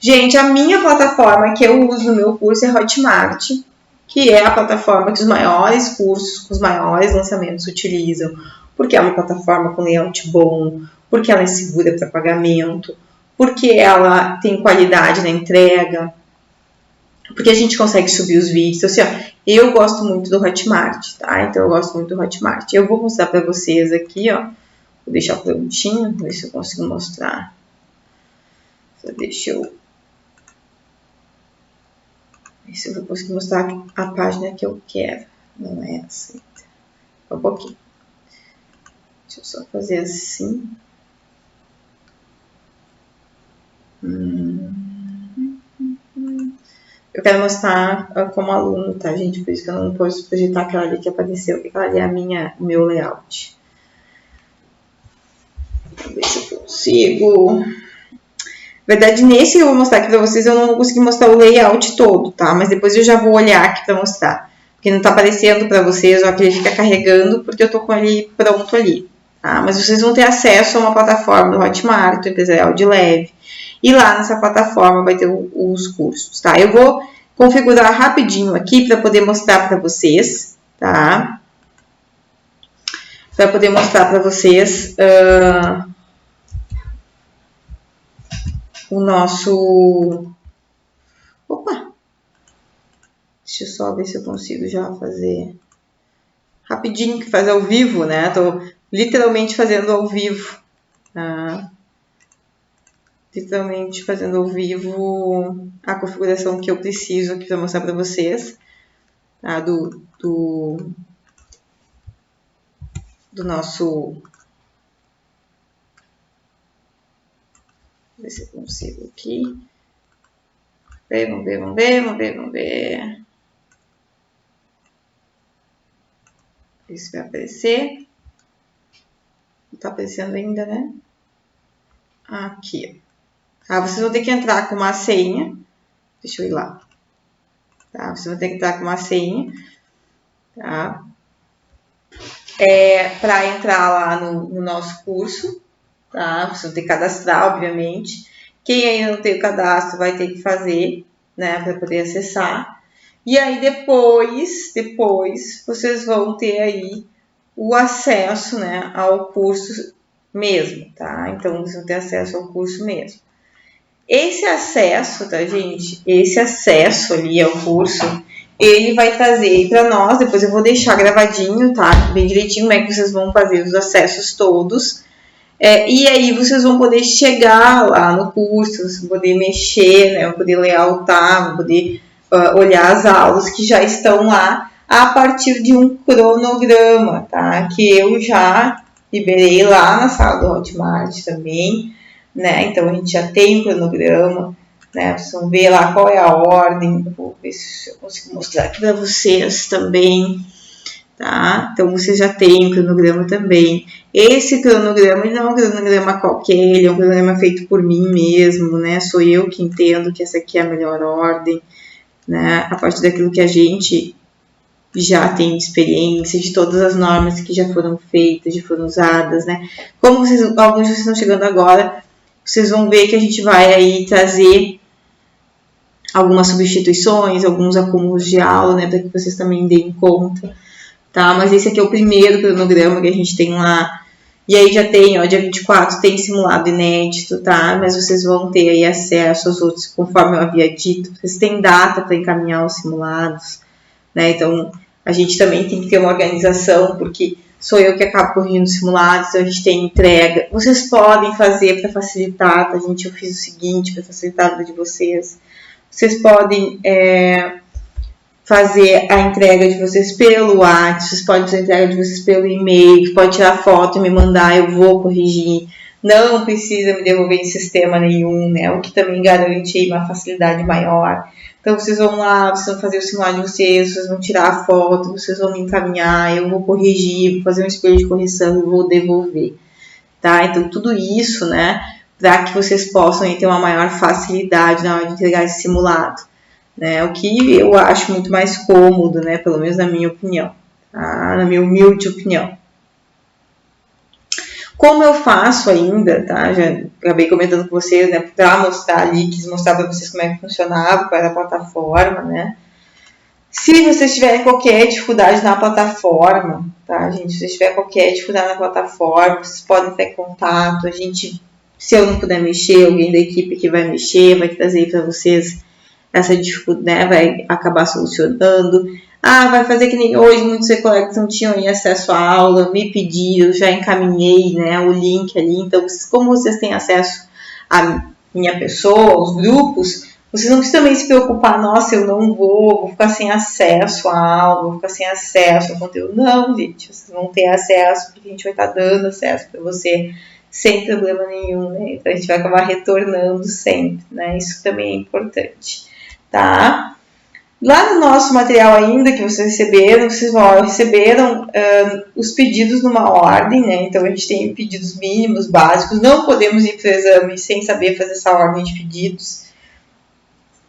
Gente, a minha plataforma que eu uso no meu curso é Hotmart, que é a plataforma que os maiores cursos, com os maiores lançamentos utilizam, porque é uma plataforma com layout bom, porque ela é segura para pagamento, porque ela tem qualidade na entrega, porque a gente consegue subir os vídeos. Então, assim, ó, eu gosto muito do Hotmart, tá? Então, eu gosto muito do Hotmart. Eu vou mostrar para vocês aqui, ó. Vou deixar prontinho, ver se eu consigo mostrar. Deixa eu ver se eu vou conseguir mostrar a página que eu quero. Não é essa. Um pouquinho. Deixa eu só fazer assim. Eu quero mostrar como aluno, tá, gente? Por isso que eu não posso projetar aquela ali que apareceu, porque aquela ali é o meu layout. Vou ver se eu consigo. Na verdade, nesse que eu vou mostrar aqui pra vocês, eu não vou conseguir mostrar o layout todo, tá? Mas depois eu já vou olhar aqui pra mostrar. Porque não tá aparecendo pra vocês, ó, que ele fica carregando, porque eu tô com ele pronto ali, tá? Mas vocês vão ter acesso a uma plataforma do Hotmart, do Empresarial de Leve. E lá nessa plataforma vai ter os cursos, tá? Eu vou configurar rapidinho aqui para poder mostrar para vocês, tá? Para poder mostrar para vocês o nosso... Opa! Deixa eu só ver se eu consigo já fazer rapidinho, que faz ao vivo, né? Tô literalmente fazendo ao vivo, tá? Literalmente fazendo ao vivo a configuração que eu preciso aqui para mostrar para vocês. tá? Do nosso... Ver se eu consigo aqui. Vamos ver. Isso vai aparecer. Não tá aparecendo ainda, né? Aqui. Tá, vocês vão ter que entrar com uma senha. Deixa eu ir lá. Tá, vocês vão ter que entrar com uma senha. Tá? Para entrar lá no nosso curso. Tá? Vocês vão ter que cadastrar, obviamente. Quem ainda não tem o cadastro vai ter que fazer, né? Para poder acessar. E aí depois vocês vão ter aí o acesso, né, ao curso mesmo, tá? Então, vocês vão ter acesso ao curso mesmo. Esse acesso, tá, gente? Esse acesso ali ao curso, ele vai trazer para nós, depois eu vou deixar gravadinho, tá? Bem direitinho como é que vocês vão fazer os acessos todos. E aí vocês vão poder chegar lá no curso, vocês vão poder mexer, né? Vão poder layoutar, vão poder olhar as aulas que já estão lá a partir de um cronograma, tá? Que eu já liberei lá na sala do Hotmart também, né? Então a gente já tem um cronograma, né? Vocês vão ver lá qual é a ordem. Eu vou ver se eu consigo mostrar aqui para vocês também, tá? Então você já tem um cronograma também. Esse cronograma ele não é um cronograma qualquer, ele é um cronograma feito por mim mesmo, né? Sou eu que entendo que essa aqui é a melhor ordem, né? A partir daquilo que a gente já tem experiência, de todas as normas que já foram feitas, já foram usadas, né? Como alguns de vocês estão chegando agora, vocês vão ver que a gente vai aí trazer algumas substituições, alguns acúmulos de aula, né? Para que vocês também deem conta, tá? Mas esse aqui é o primeiro cronograma que a gente tem lá. E aí já tem, ó, dia 24 tem simulado inédito, tá? Mas vocês vão ter aí acesso aos outros, conforme eu havia dito. Vocês têm data para encaminhar os simulados, né? Então, a gente também tem que ter uma organização, porque sou eu que acabo corrigindo os simulados, então a gente tem entrega. Vocês podem fazer para facilitar, tá, gente? Eu fiz o seguinte para facilitar a vida de vocês. Vocês podem fazer a entrega de vocês pelo WhatsApp, vocês podem fazer a entrega de vocês pelo e-mail, pode tirar foto e me mandar, eu vou corrigir. Não precisa me devolver em sistema nenhum, né? O que também garante aí uma facilidade maior. Então, vocês vão lá, vocês vão fazer o simulado de vocês vão tirar a foto, vocês vão me encaminhar, eu vou corrigir, vou fazer um espelho de correção e vou devolver, tá? Então, tudo isso, né, para que vocês possam aí ter uma maior facilidade na hora de entregar esse simulado, né? O que eu acho muito mais cômodo, né, pelo menos na minha opinião, tá? Na minha humilde opinião. Como eu faço ainda, tá? Já acabei comentando com vocês, né? Para mostrar ali, quis mostrar para vocês como é que funcionava, qual era a plataforma, né? Se vocês tiverem qualquer dificuldade na plataforma, tá, gente? Se vocês tiverem qualquer dificuldade na plataforma, vocês podem ter contato. A gente, se eu não puder mexer, alguém da equipe que vai mexer, vai trazer para vocês essa dificuldade, né? Vai acabar solucionando. Vai fazer que nem hoje, muitos colegas não tinham acesso à aula, me pediram, já encaminhei, né, o link ali. Então, como vocês têm acesso à minha pessoa, aos grupos, vocês não precisam também se preocupar, nossa, eu não vou ficar sem acesso à aula, vou ficar sem acesso ao conteúdo. Não, gente, vocês vão ter acesso, porque a gente vai estar dando acesso para você sem problema nenhum, né? Então, a gente vai acabar retornando sempre, né? Isso também é importante, tá? Lá no nosso material ainda que vocês receberam, receberam os pedidos numa ordem, né? Então, a gente tem pedidos mínimos, básicos. Não podemos ir para o exame sem saber fazer essa ordem de pedidos.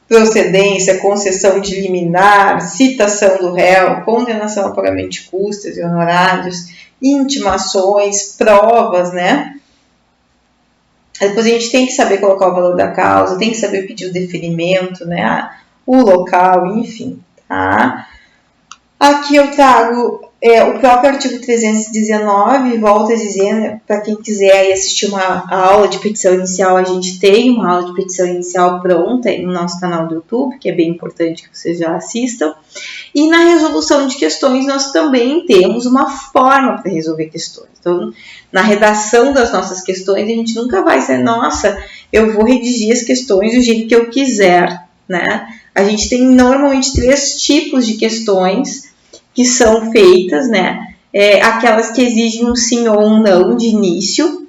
Procedência, concessão de liminar, citação do réu, condenação a pagamento de custas e honorários, intimações, provas, né? Depois a gente tem que saber colocar o valor da causa, tem que saber pedir o deferimento, né? O local, enfim, tá? Aqui eu trago o próprio artigo 319, volto a dizer, né, para quem quiser assistir uma aula de petição inicial, a gente tem uma aula de petição inicial pronta no nosso canal do YouTube, que é bem importante que vocês já assistam. E na resolução de questões, nós também temos uma forma para resolver questões. Então, na redação das nossas questões, a gente nunca vai ser, nossa, eu vou redigir as questões do jeito que eu quiser. né? A gente tem normalmente 3 tipos de questões que são feitas, né? Aquelas que exigem um sim ou um não de início.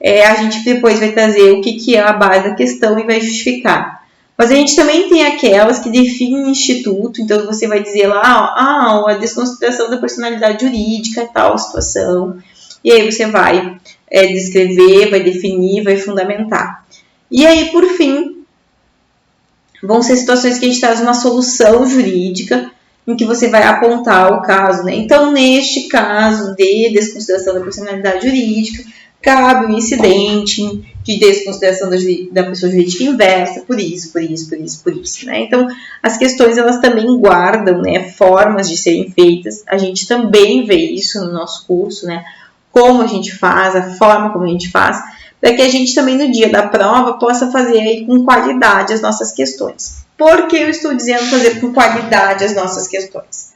A gente depois vai trazer o que é a base da questão e vai justificar. Mas a gente também tem aquelas que definem instituto, então você vai dizer lá, a desconsideração da personalidade jurídica, tal situação, e aí você vai descrever, vai definir, vai fundamentar. E aí, por fim, vão ser situações que a gente traz uma solução jurídica, em que você vai apontar o caso, né? Então, neste caso de desconsideração da personalidade jurídica, cabe um incidente de desconsideração da pessoa jurídica inversa, por isso, né? Então, as questões, elas também guardam, né, formas de serem feitas. A gente também vê isso no nosso curso, né? Como a gente faz, a forma como a gente faz, para que a gente também, no dia da prova, possa fazer aí com qualidade as nossas questões. Por que eu estou dizendo fazer com qualidade as nossas questões?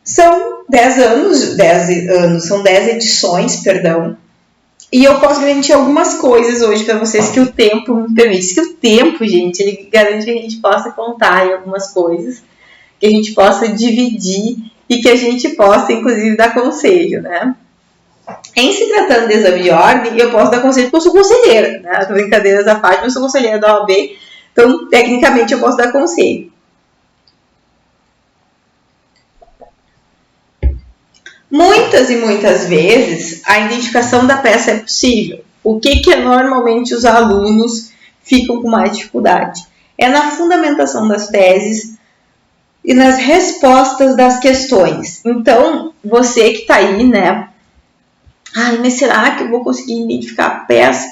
São 10 anos, são 10 edições, perdão. E eu posso garantir algumas coisas hoje para vocês que o tempo me permite. Que o tempo, gente, ele garante que a gente possa contar em algumas coisas, que a gente possa dividir e que a gente possa, inclusive, dar conselho, né? Em se tratando de exame de ordem, eu posso dar conselho porque eu sou conselheira, né? As brincadeiras à parte, eu sou conselheira da OAB, então, tecnicamente, eu posso dar conselho. Muitas e muitas vezes, a identificação da peça é possível. O que normalmente os alunos ficam com mais dificuldade? É na fundamentação das teses e nas respostas das questões. Então, você que está aí, né? Mas será que eu vou conseguir identificar a peça?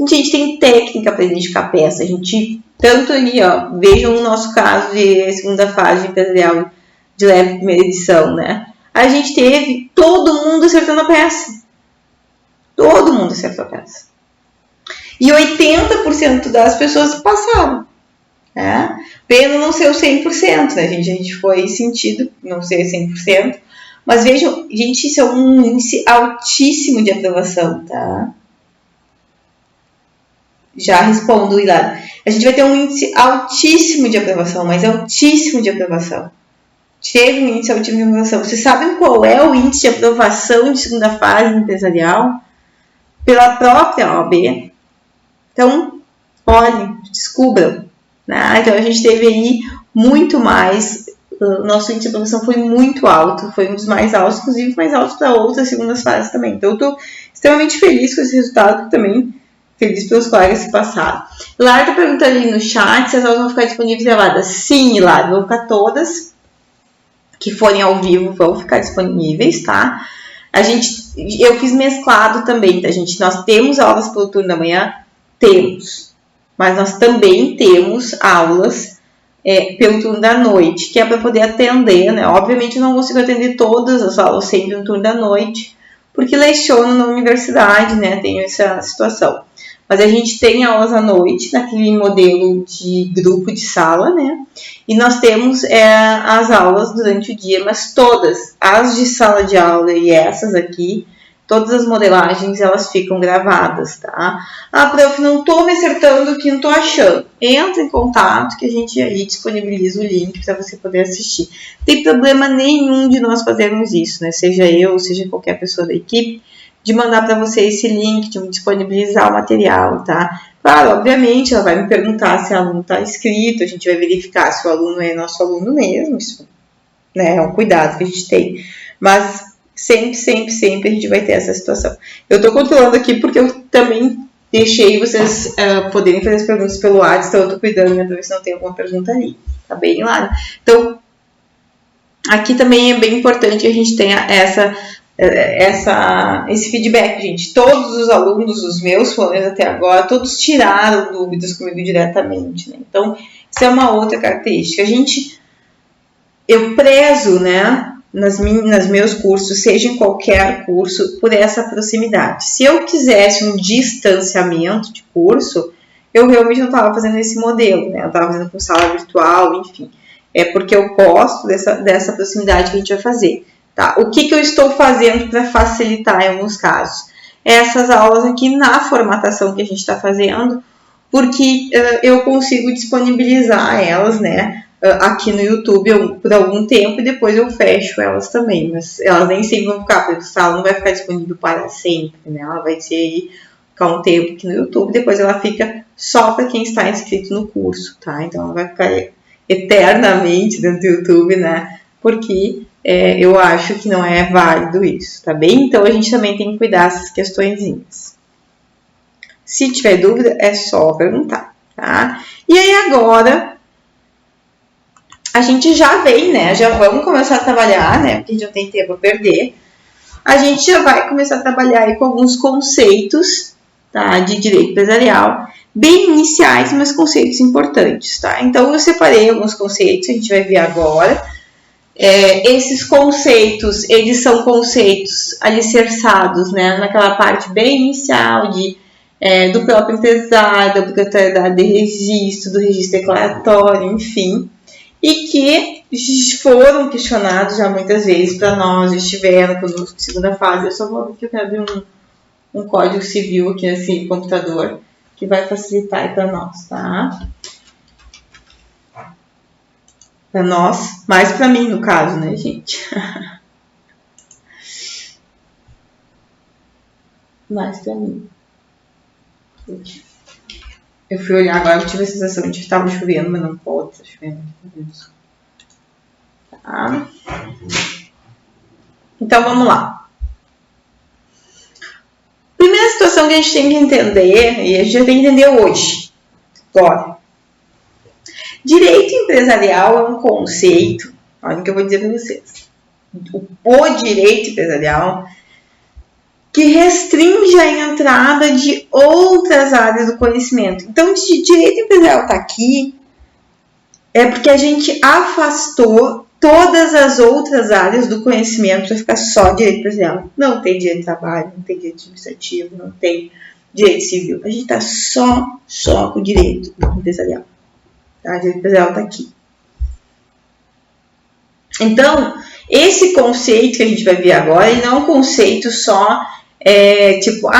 A gente tem técnica para identificar a peça. A gente, tanto ali, vejam o nosso caso de segunda fase empresarial de leve primeira edição, né? A gente teve todo mundo acertando a peça. Todo mundo acertou a peça. E 80% das pessoas passaram. Né? Pena não ser o 100%, né, gente? A gente foi sentido não ser 100%. Mas vejam, gente, isso é um índice altíssimo de aprovação, tá? Já respondo, Hilário. A gente vai ter um índice altíssimo de aprovação, mas altíssimo de aprovação. Teve um índice altíssimo de aprovação. Vocês sabem qual é o índice de aprovação de segunda fase empresarial? Pela própria OAB. Então, olhem, descubram. Né? Então, a gente teve aí muito mais. O nosso índice de aprovação foi muito alto. Foi um dos mais altos, inclusive mais altos para outras segundas fases também. Então, eu estou extremamente feliz com esse resultado também. Feliz pelos colegas que passaram. Lara está perguntando ali no chat se as aulas vão ficar disponíveis gravadas. Sim, Lara, vão ficar todas que forem ao vivo, vão ficar disponíveis, tá? Eu fiz mesclado também, tá, gente? Nós temos aulas pelo turno da manhã? Temos. Mas nós também temos aulas pelo turno da noite, que é para poder atender, né? Obviamente eu não consigo atender todas as aulas sempre no turno da noite, porque leciono na universidade, né? Tenho essa situação. Mas a gente tem aulas à noite, naquele modelo de grupo de sala, né? E nós temos as aulas durante o dia, mas todas, as de sala de aula e essas aqui, todas as modelagens, elas ficam gravadas, tá? Prof, não tô me acertando aqui, não tô achando. Entra em contato que a gente aí disponibiliza o link para você poder assistir. Não tem problema nenhum de nós fazermos isso, né? Seja eu, seja qualquer pessoa da equipe, de mandar para você esse link, de disponibilizar o material, tá? Claro, obviamente, ela vai me perguntar se o aluno está inscrito, a gente vai verificar se o aluno é nosso aluno mesmo, isso, né, é um cuidado que a gente tem. Mas sempre a gente vai ter essa situação. Eu estou controlando aqui porque eu também deixei vocês poderem fazer as perguntas pelo WhatsApp, então eu estou cuidando, né, para ver se não tem alguma pergunta ali, tá bem, Lara? Então, aqui também é bem importante que a gente tenha esse feedback, gente. Todos os alunos, os meus fones até agora, todos tiraram dúvidas comigo diretamente, né? Então, isso é uma outra característica. Eu prezo, né, nos meus cursos, seja em qualquer curso, por essa proximidade. Se eu quisesse um distanciamento de curso, eu realmente não estava fazendo esse modelo, né? Eu estava fazendo com sala virtual, enfim. É porque eu gosto dessa proximidade que a gente vai fazer. Tá? O que eu estou fazendo para facilitar em alguns casos? Essas aulas aqui na formatação que a gente está fazendo, porque eu consigo disponibilizar elas, né, aqui no YouTube por algum tempo e depois eu fecho elas também, mas elas nem sempre vão ficar, porque a aula não vai ficar disponível para sempre, né, ela vai ser aí, ficar um tempo aqui no YouTube, depois ela fica só para quem está inscrito no curso, tá? Então ela vai ficar eternamente dentro do YouTube, né, porque eu acho que não é válido isso, tá bem? Então a gente também tem que cuidar dessas questõezinhas. Se tiver dúvida, é só perguntar, tá? E aí agora, a gente já vem, né? Já vamos começar a trabalhar, né? Porque a gente não tem tempo a perder. A gente já vai começar a trabalhar aí com alguns conceitos, tá? De direito empresarial, bem iniciais, mas conceitos importantes, tá? Então eu separei alguns conceitos, a gente vai ver agora. Esses conceitos, eles são conceitos alicerçados, né? Naquela parte bem inicial do próprio empresário, da obrigatoriedade de registro, do registro declaratório, enfim, e que foram questionados já muitas vezes para nós, estiveram conosco segunda fase. Eu só vou aqui, eu quero abrir um código civil aqui nesse computador, que vai facilitar para nós, tá? Para nós, mais para mim no caso, né, gente? Mais para mim. Eu fui olhar agora, eu tive a sensação de que estava chovendo, mas não pode estar chovendo. Tá? Então, vamos lá. Primeira situação que a gente tem que entender, e a gente já tem que entender hoje, agora. Direito empresarial é um conceito, olha o que eu vou dizer para vocês. O direito empresarial que restringe a entrada de outras áreas do conhecimento. Então, se direito empresarial está aqui, é porque a gente afastou todas as outras áreas do conhecimento para ficar só direito empresarial. Não tem direito de trabalho, não tem direito administrativo, não tem direito civil. A gente está só com o direito empresarial. Tá? O direito empresarial está aqui. Então, esse conceito que a gente vai ver agora, ele não é um conceito só tipo,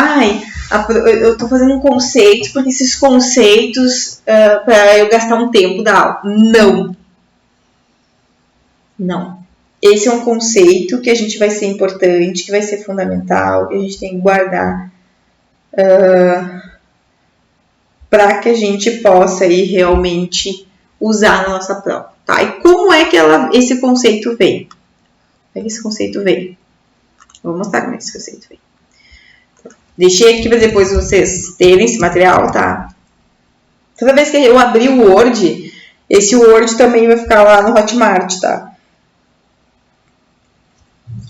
eu estou fazendo um conceito porque esses conceitos para eu gastar um tempo da aula. Não. Esse é um conceito que a gente vai ser importante, que vai ser fundamental, que a gente tem que guardar para que a gente possa aí realmente usar na nossa prova. Tá? E como é que esse conceito vem? Como é que esse conceito vem? Vou mostrar como é que esse conceito vem. Deixei aqui para depois vocês terem esse material, tá? Toda vez que eu abrir o Word, esse Word também vai ficar lá no Hotmart, tá?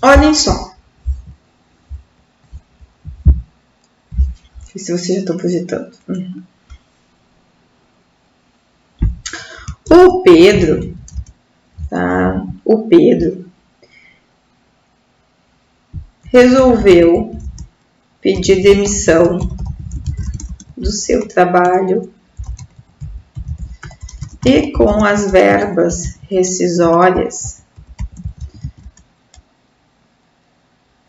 Olhem só. Se vocês já estão projetando. O Pedro, tá? O Pedro resolveu pedir demissão do seu trabalho e com as verbas rescisórias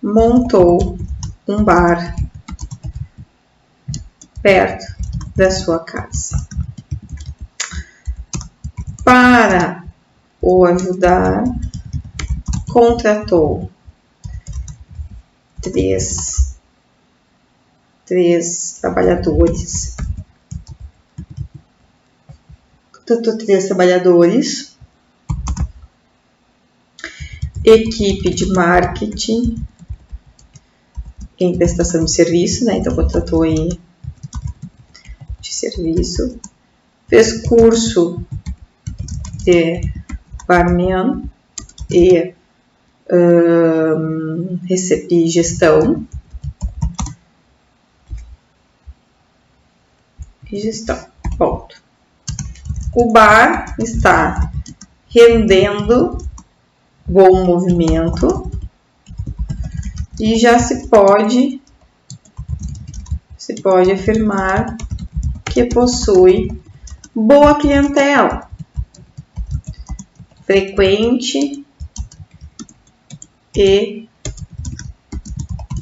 montou um bar perto da sua casa. Para o ajudar, contratou três trabalhadores. Contratou 3 trabalhadores. Equipe de marketing em prestação de serviço, né? Então contratou aí de serviço. Fez curso de barman e gestão. Ponto. O bar está rendendo bom movimento e já se pode afirmar que possui boa clientela, frequente e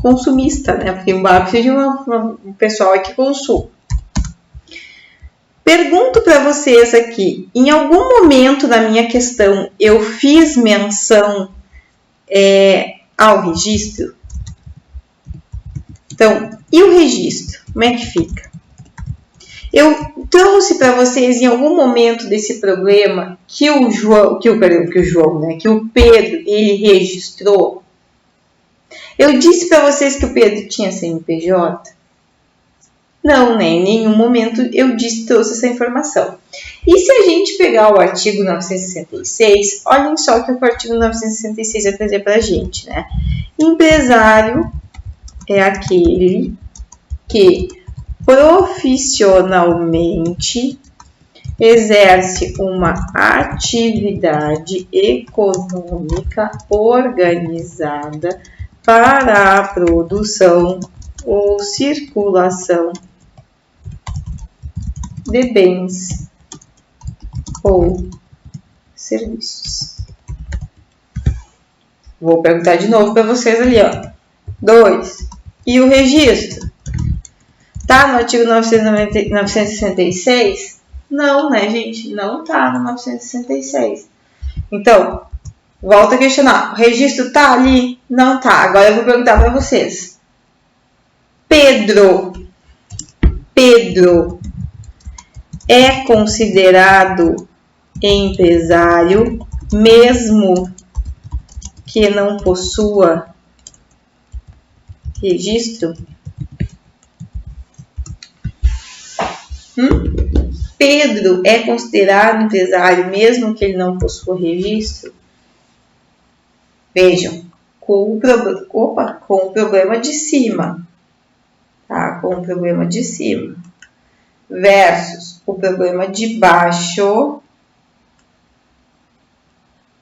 consumista, né? Porque um bar precisa de um pessoal que consuma. Pergunto para vocês aqui, em algum momento da minha questão eu fiz menção ao registro? Então, e o registro? Como é que fica? Eu trouxe para vocês em algum momento desse problema que o Pedro ele registrou. Eu disse para vocês que o Pedro tinha CNPJ? Não, né? Em nenhum momento eu trouxe essa informação. E se a gente pegar o artigo 966, olhem só o que o artigo 966 vai trazer para a gente, né? Empresário é aquele que profissionalmente exerce uma atividade econômica organizada para a produção ou circulação de bens ou serviços. Vou perguntar de novo para vocês ali, ó. 2. E o registro? Tá no artigo 966? Não, né, gente? Não tá no 966. Então, volta a questionar. O registro tá ali? Não tá. Agora eu vou perguntar para vocês. Pedro é considerado empresário mesmo que não possua registro? Pedro é considerado empresário mesmo que ele não possua registro? Vejam, com o problema de cima, tá? Com o problema de cima versus o problema de baixo.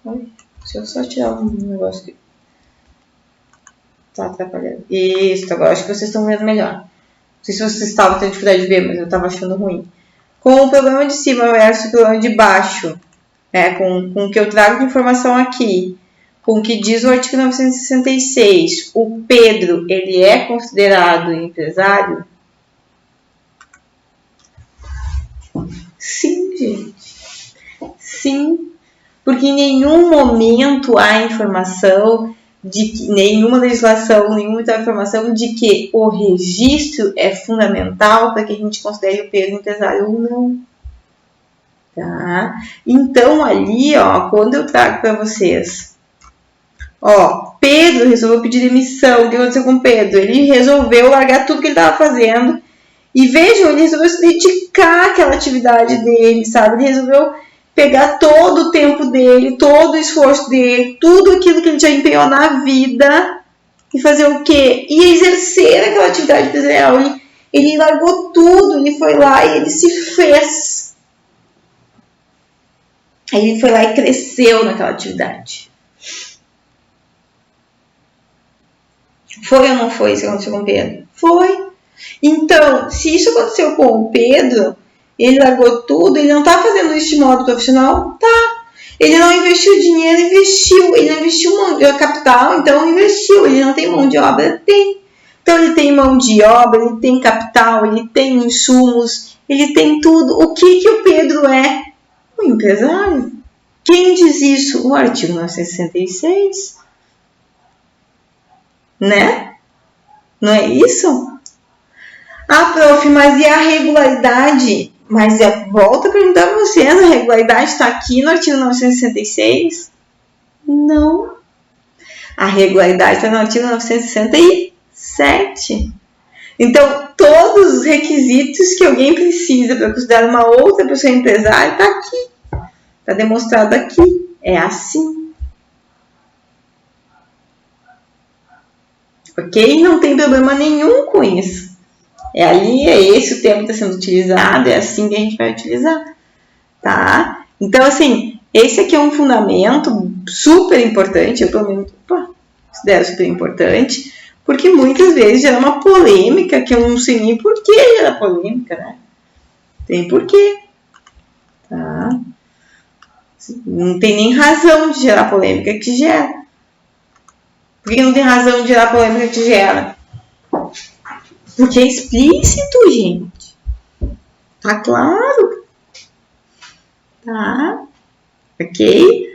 Deixa eu só tirar um negócio aqui. Tá atrapalhando. Isso, agora acho que vocês estão vendo melhor. Não sei se vocês estavam tendo dificuldade de ver, mas eu estava achando ruim. Com o problema de cima versus o problema de baixo, né? Com o que eu trago de informação aqui, com o que diz o artigo 966, o Pedro, ele é considerado empresário? Sim, gente. Sim, porque em nenhum momento há informação de que, nenhuma legislação, nenhuma informação de que o registro é fundamental para que a gente considere o Pedro empresário ou não. Tá? Então, ali, ó, quando eu trago para vocês, ó, Pedro resolveu pedir demissão. O que aconteceu com o Pedro? Ele resolveu largar tudo que ele estava fazendo. E vejam, ele resolveu se dedicar àquela atividade dele, sabe? Ele resolveu pegar todo o tempo dele, todo o esforço dele, tudo aquilo que ele já empenhou na vida e fazer o quê? E exercer aquela atividade empresarial. Ele largou tudo, ele foi lá e ele se fez. Ele foi lá e cresceu naquela atividade. Foi ou não foi isso que aconteceu com o Pedro? Foi. Então, se isso aconteceu com o Pedro, ele largou tudo, ele não está fazendo isso de modo profissional? Tá. Ele não investiu dinheiro, investiu. Ele não investiu capital, então investiu. Ele não tem mão de obra? Tem. Então, ele tem mão de obra, ele tem capital, ele tem insumos, ele tem tudo. O que o Pedro é? Um empresário. Quem diz isso? O artigo 966. Né? Não é isso? Ah, prof, mas e a regularidade? Mas volto a perguntar para vocês, a regularidade está aqui no artigo 966? Não. A regularidade está no artigo 967. Então, todos os requisitos que alguém precisa para considerar uma outra pessoa empresária está aqui. Está demonstrado aqui. É assim. Ok? Não tem problema nenhum com isso. É ali, é esse o termo que está sendo utilizado, é assim que a gente vai utilizar, tá? Então, assim, esse aqui é um fundamento super importante, eu pelo menos considero super importante, porque muitas vezes gera uma polêmica que eu não sei nem por que gera polêmica, né? Tem porquê, tá? Não tem nem razão de gerar polêmica que gera. Por que não tem razão de gerar polêmica que gera? Porque é explícito, gente. Tá claro. tá? Ok?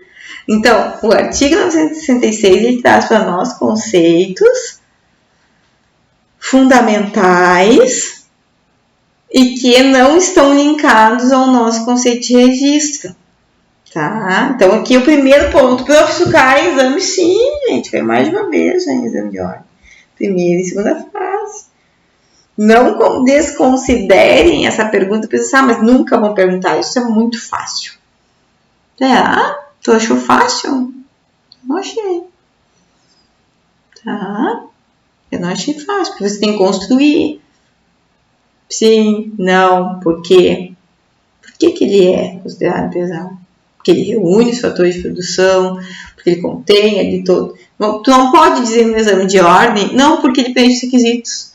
Então, o artigo 966, ele traz para nós conceitos fundamentais e que não estão linkados ao nosso conceito de registro, tá? Então, aqui o primeiro ponto, professor Caio, exame sim, gente, foi mais de uma vez já em exame de ordem. Primeira e segunda fase. Não desconsiderem essa pergunta, pensar, mas nunca vão perguntar, isso é muito fácil. Tu achou fácil? Não achei. Tá? Eu não achei fácil, porque você tem que construir. Sim, não, por quê? Por que ele é considerado pesado? Porque ele reúne os fatores de produção, porque ele contém ali todo. Tu não pode dizer no exame de ordem, não, porque ele preenche os requisitos.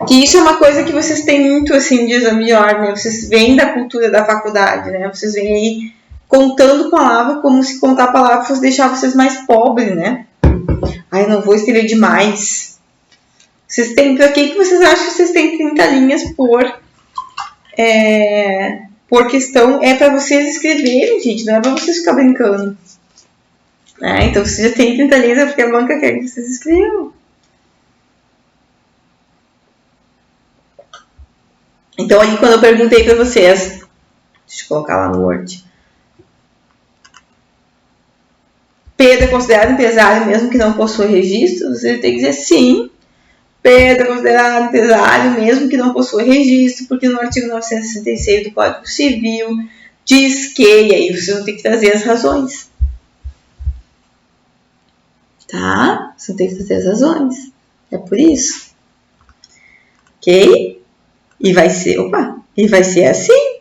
Que isso é uma coisa que vocês têm muito, assim, de exame de ordem. Vocês vêm da cultura da faculdade, né? Vocês vêm aí contando palavra como se contar a palavra fosse deixar vocês mais pobres, né? Eu não vou escrever demais. Vocês têm, pra que vocês acham que vocês têm 30 linhas por questão? É para vocês escreverem, gente, não é para vocês ficar brincando. Então, se já tem 30 linhas, é porque a banca quer que vocês escrevam. Então, aí, quando eu perguntei para vocês, deixa eu colocar lá no Word. Pedro é considerado empresário mesmo que não possua registro? Você tem que dizer sim. Pedro é considerado empresário mesmo que não possua registro, porque no artigo 966 do Código Civil diz que, e aí vocês vão ter que trazer as razões. Tá? Você tem que trazer as razões. É por isso. Ok? E vai ser assim.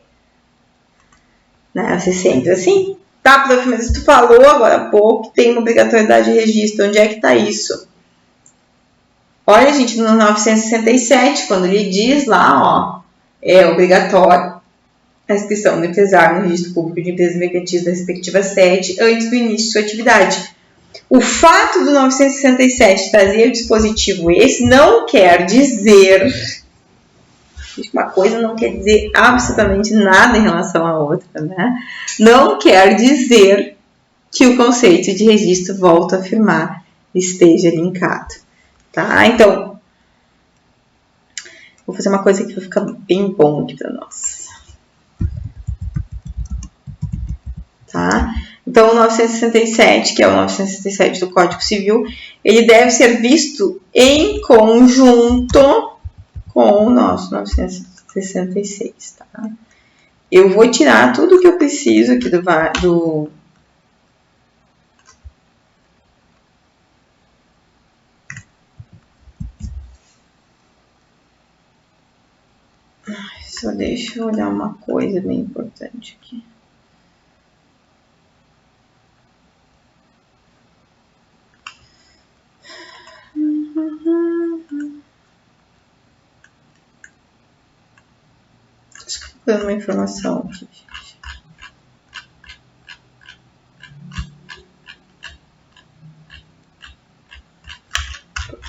Vai ser sempre assim. Tá, prof, mas tu falou agora há pouco que tem uma obrigatoriedade de registro. Onde é que tá isso? Olha, gente, no 967, quando ele diz lá, é obrigatório a inscrição do empresário no registro público de empresas mercantis da respectiva sede antes do início de sua atividade. O fato do 967 trazer o dispositivo esse não quer dizer... Uma coisa não quer dizer absolutamente nada em relação à outra, né? Não quer dizer que o conceito de registro, volto a afirmar, esteja linkado, tá? Então, vou fazer uma coisa que vai ficar bem bom aqui para nós, tá? Então, o 967, que é o 967 do Código Civil, ele deve ser visto em conjunto com o nosso 966, tá? Eu vou tirar tudo que eu preciso aqui do só deixa eu olhar uma coisa bem importante aqui. Dando uma informação aqui.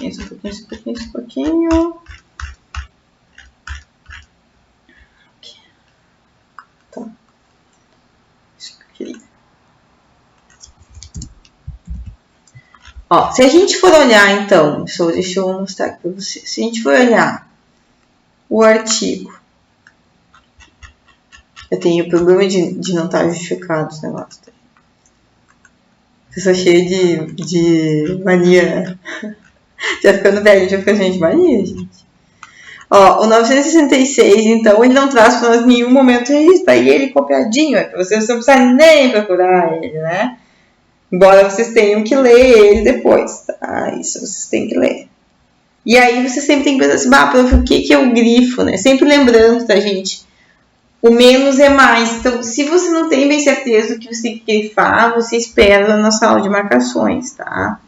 Um pouquinho. Aqui. Tá. Isso que eu queria. Se a gente for olhar, então, deixa eu mostrar aqui para vocês. Se a gente for olhar o artigo, eu tenho problema de não estar justificado os negócios. Eu sou cheia de mania. Já ficando velho, já fica cheia de mania, gente. O 966, então, ele não traz para nós em nenhum momento registro. Aí ele copiadinho, vocês não precisam nem procurar ele, né? Embora vocês tenham que ler ele depois, tá? Isso vocês têm que ler. E aí vocês sempre têm que pensar assim, prof, o que é o grifo, né? Sempre lembrando, tá, gente? O menos é mais. Então, se você não tem bem certeza do que você tem que grifar, você espera na sala de marcações, tá?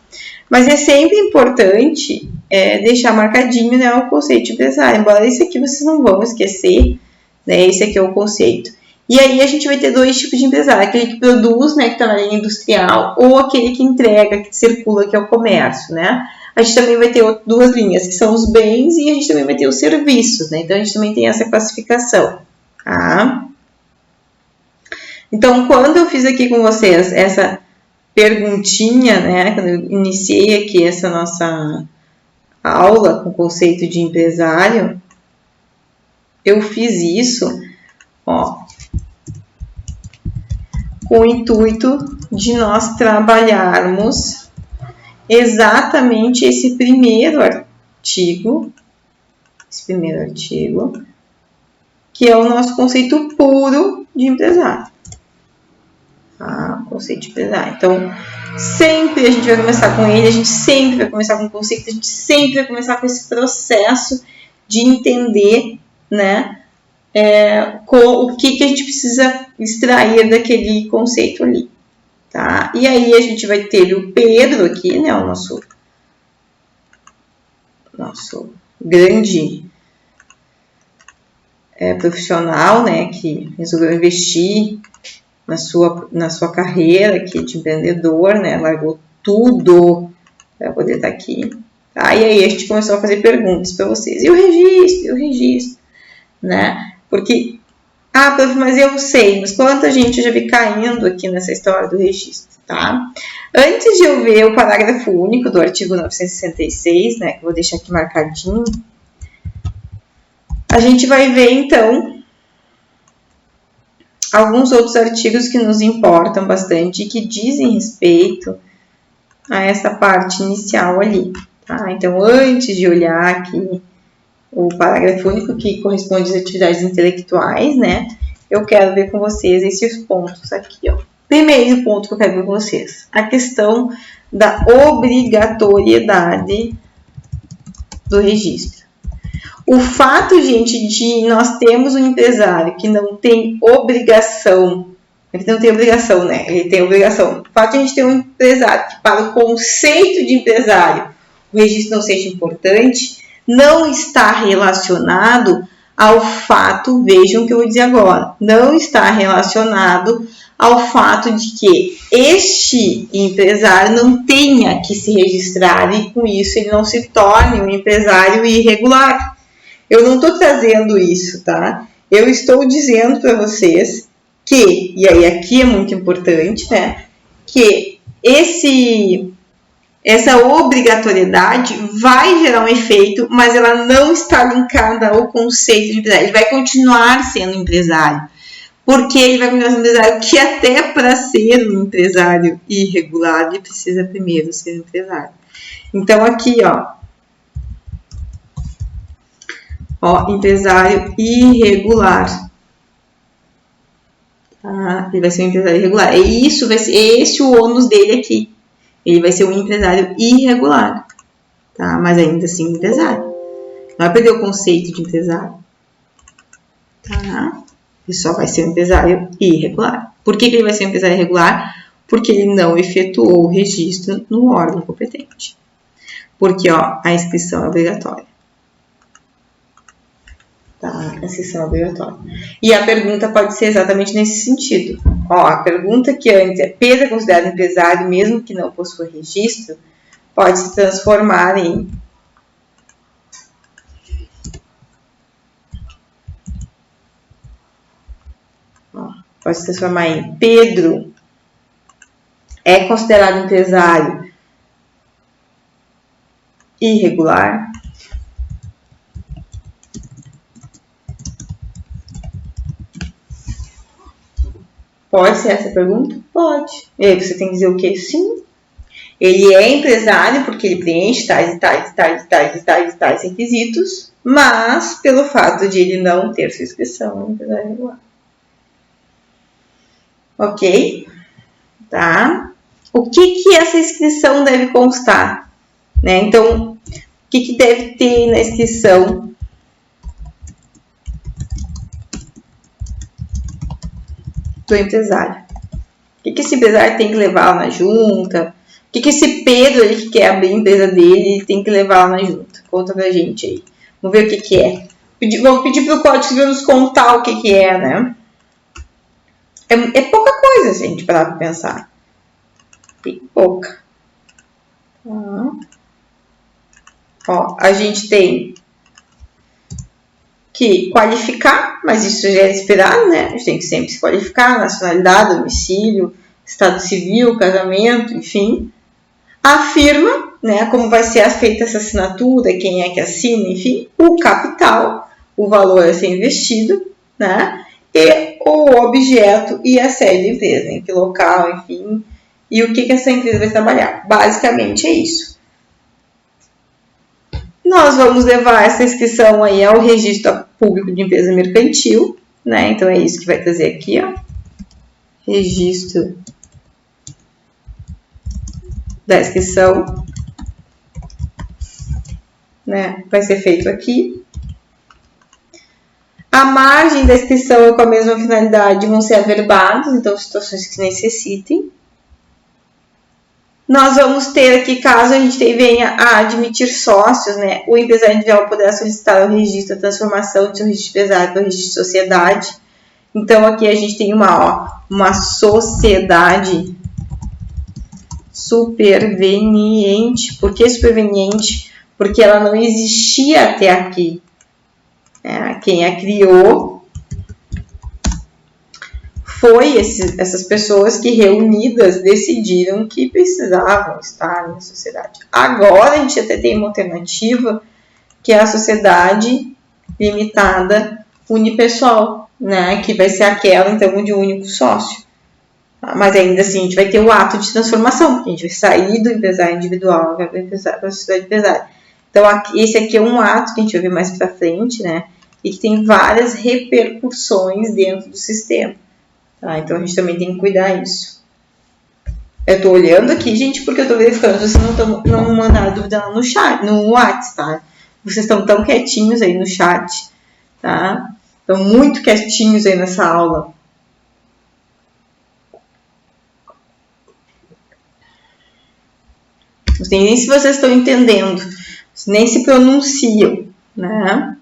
Mas é sempre importante deixar marcadinho, né, o conceito de empresário. Embora esse aqui vocês não vão esquecer, né? Esse aqui é o conceito. E aí a gente vai ter dois tipos de empresário. Aquele que produz, né, que está na linha industrial, ou aquele que entrega, que circula, que é o comércio, né? A gente também vai ter duas linhas, que são os bens, e a gente também vai ter os serviços, né? Então, a gente também tem essa classificação. Tá? Então, quando eu fiz aqui com vocês essa perguntinha, né, quando eu iniciei aqui essa nossa aula com o conceito de empresário, eu fiz isso, ó, com o intuito de nós trabalharmos exatamente esse primeiro artigo, que é o nosso conceito puro de empresário. Tá? Conceito de empresário. Então, sempre a gente vai começar com ele, a gente sempre vai começar com o conceito, a gente sempre vai começar com esse processo de entender, né, o que a gente precisa extrair daquele conceito ali. Tá? E aí a gente vai ter o Pedro aqui, né, o nosso grande profissional, né, que resolveu investir na sua carreira aqui de empreendedor, né, largou tudo para poder estar aqui. Tá? E aí a gente começou a fazer perguntas para vocês. E o registro, né? Porque, prof, mas eu sei, mas quanta gente eu já vi caindo aqui nessa história do registro, tá? Antes de eu ver o parágrafo único do artigo 966, né, que eu vou deixar aqui marcadinho, a gente vai ver, então, alguns outros artigos que nos importam bastante e que dizem respeito a essa parte inicial ali, tá? Então, antes de olhar aqui o parágrafo único que corresponde às atividades intelectuais, né, eu quero ver com vocês esses pontos aqui, ó. Primeiro ponto que eu quero ver com vocês, a questão da obrigatoriedade do registro. O fato, gente, de nós termos um empresário que não tem obrigação, ele não tem obrigação, né? Ele tem obrigação. O fato de a gente ter um empresário que, para o conceito de empresário, o registro não seja importante, não está relacionado ao fato, vejam o que eu vou dizer agora, não está relacionado ao fato de que este empresário não tenha que se registrar e, com isso, ele não se torne um empresário irregular. Eu não estou trazendo isso, tá? Eu estou dizendo para vocês que, e aí aqui é muito importante, né? Que essa obrigatoriedade vai gerar um efeito, mas ela não está linkada ao conceito de empresário. Ele vai continuar sendo empresário. Porque ele vai continuar sendo empresário que até para ser um empresário irregular, ele precisa primeiro ser empresário. Então aqui, ó, empresário irregular. Tá? Ele vai ser um empresário irregular. Vai ser esse o ônus dele aqui. Ele vai ser um empresário irregular. Tá? Mas ainda assim empresário. Não vai perder o conceito de empresário. Tá? Ele só vai ser um empresário irregular. Por que ele vai ser um empresário irregular? Porque ele não efetuou o registro no órgão competente. Porque, ó, a inscrição é obrigatória. Tá, a inscrição é obrigatória. E a pergunta pode ser exatamente nesse sentido. Ó, a pergunta que antes é: Pedro é considerado empresário mesmo que não possua registro? Pode se transformar em Pedro é considerado empresário irregular? Pode ser essa pergunta? Pode. E aí você tem que dizer o quê? Sim. Ele é empresário porque ele preenche tais requisitos, mas pelo fato de ele não ter sua inscrição, é um empresário irregular. Ok? Tá? O que essa inscrição deve constar? Né? Então, o que deve ter na inscrição do empresário? O que esse empresário tem que levar lá na junta? O que esse Pedro aí que quer abrir a empresa dele tem que levar lá na junta? Conta pra gente aí. Vamos ver o que é. Vamos pedir pro Código Civil nos contar o que é, né? É pouca coisa, se a gente parar pra pensar. Tem pouca. Ó, a gente tem que qualificar, mas isso já é esperado, né? A gente tem que sempre se qualificar, nacionalidade, domicílio, estado civil, casamento, enfim. Afirma, né, como vai ser feita essa assinatura, quem é que assina, enfim, o capital, o valor a ser investido, né, e o objeto e a sede da empresa, em que local, enfim, e o que essa empresa vai trabalhar. Basicamente é isso. Nós vamos levar essa inscrição aí ao registro público de empresa mercantil, né, então é isso que vai trazer aqui, ó, registro da inscrição, né, vai ser feito aqui. A margem da inscrição é com a mesma finalidade, vão ser averbados, então situações que necessitem. Nós vamos ter aqui, caso a gente venha a admitir sócios, né, o empresário individual poderá solicitar o registro, a transformação de seu registro de empresário para o registro de sociedade. Então aqui a gente tem uma sociedade superveniente. Por que superveniente? Porque ela não existia até aqui. Quem a criou foi essas pessoas que reunidas decidiram que precisavam estar na sociedade. Agora a gente até tem uma alternativa, que é a sociedade limitada unipessoal, né? Que vai ser aquela, então, de um único sócio. Mas ainda assim, a gente vai ter o ato de transformação, porque a gente vai sair do empresário individual para a sociedade empresária. Então, esse aqui é um ato que a gente vai ver mais para frente, né? E que tem várias repercussões dentro do sistema. Tá? Então, a gente também tem que cuidar disso. Eu estou olhando aqui, gente, porque eu estou verificando se vocês não mandaram dúvida lá no chat, no WhatsApp, tá? Vocês estão tão quietinhos aí no chat, tá? Estão muito quietinhos aí nessa aula. Não sei nem se vocês estão entendendo, nem se pronunciam, né?